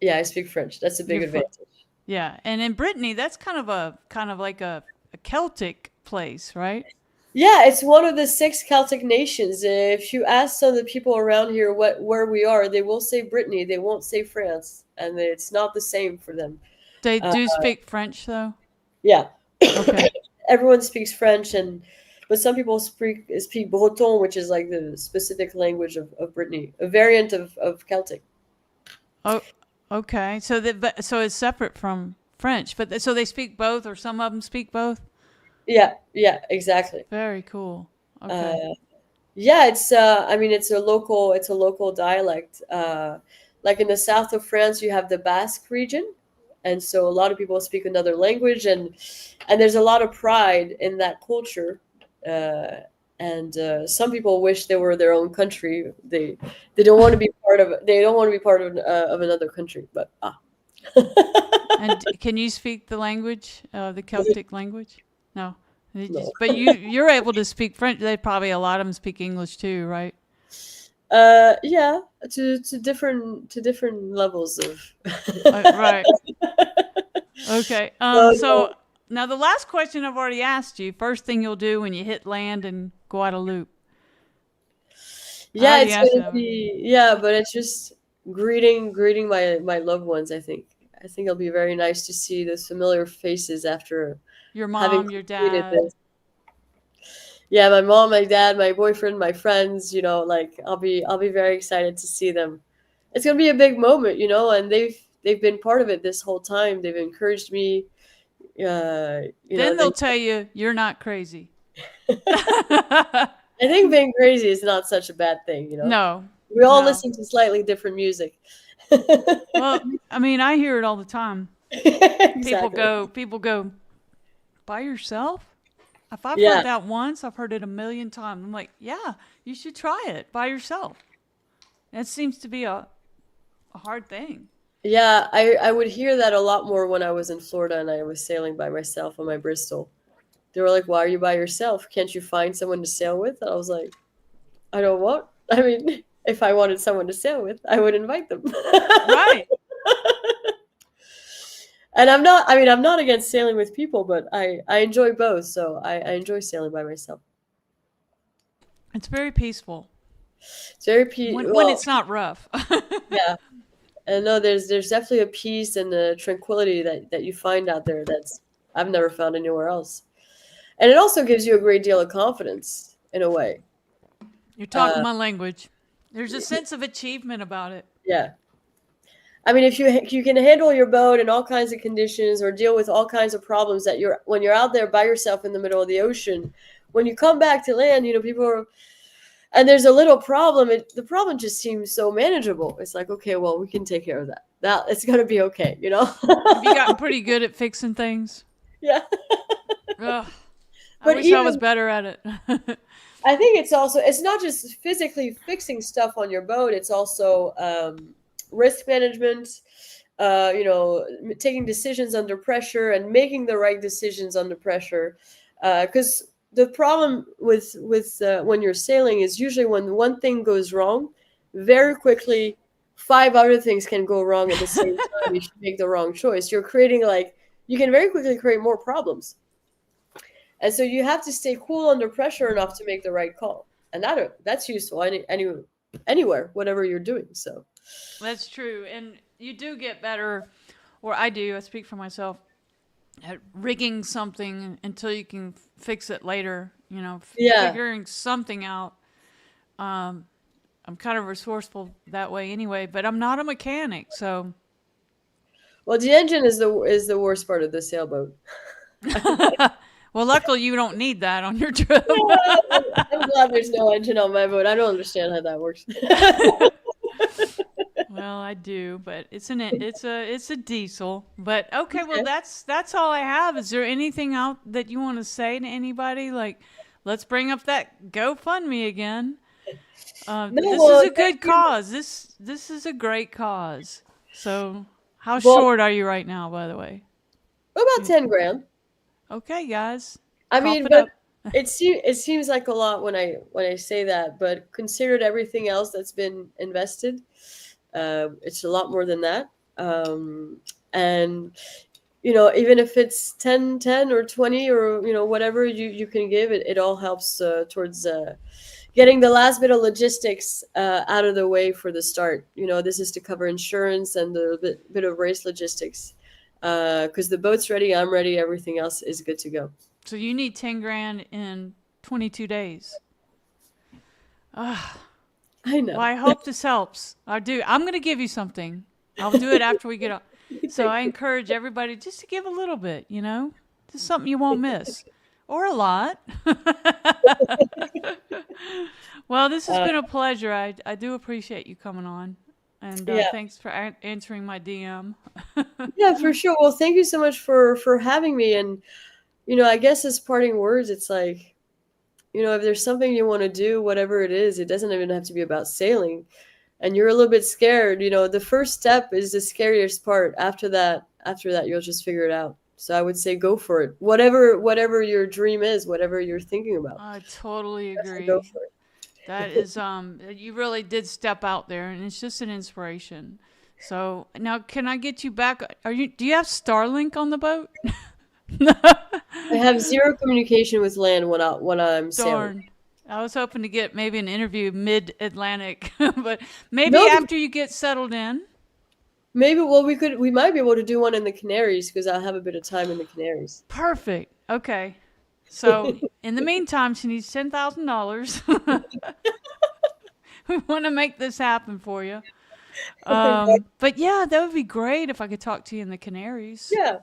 yeah, I speak French. That's a big You're advantage. yeah. And in Brittany, that's kind of like a Celtic place, right? Yeah, it's one of the six Celtic nations. If you ask some of the people around here where we are, they will say Brittany. They won't say France, and it's not the same for them. They Uh, do speak French, though. yeah, Okay. everyone speaks French, and but some people speak Breton, which is like the specific language of Brittany, a variant of Celtic. Oh, okay. So it's separate from French, but so they speak both, or some of them speak both. Yeah, yeah, exactly. Very cool. Uh, Okay. yeah, it's I mean it's a local dialect. Like in the south of France, you have the Basque region, and so a lot of people speak another language, and there's a lot of pride in that culture. Uh, and some people wish they were their own country. They don't want to be part of. They don't want to be part of another country. But And can you speak the language, the Celtic language? No. no. But you're able to speak French. They probably a lot of them speak English too, right? Yeah, to different levels of. Right. Okay. No, So no. now the last question I've already asked you. First thing you'll do when you hit land and go out a loop. I Yeah, already it's asked you gonna that one. be yeah, but it's just greeting my loved ones. I think it'll be very nice to see those familiar faces after Your having mom, your completed dad. this. Yeah, my mom, my dad, my boyfriend, my friends. Like I'll be very excited to see them. It's gonna be a big moment, and they've been part of it this whole time. They've encouraged me. Then they'll They. tell you you're not crazy. I think being crazy is not such a bad thing. No, We all no. listen to slightly different music. Well, I mean, I hear it all the time. Exactly. People go, by yourself? If I've heard Yeah. that once, I've heard it a million times. I'm like, yeah, you should try it by yourself. That seems to be a hard thing. Yeah, I would hear that a lot more when I was in Florida and I was sailing by myself on my Bristol. They were like, "Why are you by yourself? Can't you find someone to sail with?" And I was like, "I don't want. I mean, if I wanted someone to sail with, I would invite them." Right. And I'm not against sailing with people, but I enjoy both. So I enjoy sailing by myself. It's very peaceful It's very when well, it's not rough. yeah. And no, there's definitely a peace and a tranquility that you find out there that's I've never found anywhere else. And it also gives you a great deal of confidence in a way. You're talking Uh, my language. There's a sense of achievement about it. yeah, I mean, if you can handle your boat in all kinds of conditions or deal with all kinds of problems that you're when you're out there by yourself in the middle of the ocean, when you come back to land, people are and there's a little problem. The problem just seems so manageable. It's like, okay, well, we can take care of that. That it's gonna be okay. Have you gotten pretty good at fixing things? Yeah, Ugh, I but wish I was even better at it. I think it's not just physically fixing stuff on your boat. It's also risk management. Taking decisions under pressure and making the right decisions under pressure. Because the problem with when you're sailing is usually when one thing goes wrong, very quickly, five other things can go wrong at the same time if you make the wrong choice. You're creating you can very quickly create more problems. And so you have to stay cool under pressure enough to make the right call. And that's useful anywhere, whatever you're doing. So That's true. And you do get better, or I do, I speak for myself, at rigging something until you can fix it later, yeah. figuring something out. Um, I'm kind of resourceful that way anyway, but I'm not a mechanic, so. Well, the engine is the worst part of the sailboat. Well, luckily you don't need that on your trip. I'm glad there's no engine on my boat. I don't understand how that works. Well, I do, but it's a diesel. But okay, well Okay. that's all I have. Is there anything out that you want to say to anybody? Like, let's bring up that GoFundMe again. No, This is well, a thank good you. cause. This is a great cause. So, how Well, short are you right now, by the way? about 10 grand. Okay, guys, I cough mean, it but up. it seems like a lot when I say that, but considered everything else that's been invested, it's a lot more than that. And even if it's 10, 10 or 20 or, whatever you can give, it all helps towards getting the last bit of logistics out of the way for the start. This is to cover insurance and the bit of race logistics. Because the boat's ready, I'm ready, everything else is good to go. So you need 10 grand in 22 days. I know. Well, I hope this helps. I do. I'm going to give you something. I'll do it after we get on. So I encourage everybody just to give a little bit, just something you won't miss, or a lot. Well, this has been a pleasure. I do appreciate you coming on, and Yeah. thanks for answering my DM. Yeah, for sure. Well, thank you so much for having me. And I guess as parting words, it's like, if there's something you want to do, whatever it is, it doesn't even have to be about sailing, and you're a little bit scared, the first step is the scariest part. After that you'll just figure it out. So I would say go for it. Whatever your dream is, whatever you're thinking about, I totally definitely go agree. for it. That is, you really did step out there, and it's just an inspiration. So now, can I get you back? Do you have Starlink on the boat? I have zero communication with land when I'm sailing. Darn. I was hoping to get maybe an interview mid-Atlantic, but maybe No, after you get settled in. maybe. Well, we might be able to do one in the Canaries because I'll have a bit of time in the Canaries. Perfect. Okay. So in the meantime, she needs $10,000. We want to make this happen for you. But yeah, that would be great if I could talk to you in the Canaries. Yeah.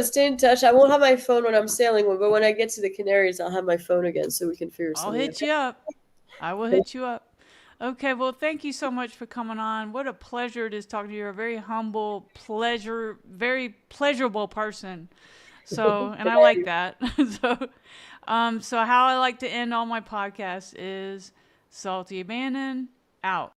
Stay in touch. I won't have my phone when I'm sailing, but when I get to the Canaries, I'll have my phone again so we can figure I'll something hit you up. I will hit you up. Okay, well, thank you so much for coming on. What a pleasure it is talking to you. You're a very humble, very pleasurable person. So, and I like that. So how I like to end all my podcasts is Salty Abandon out.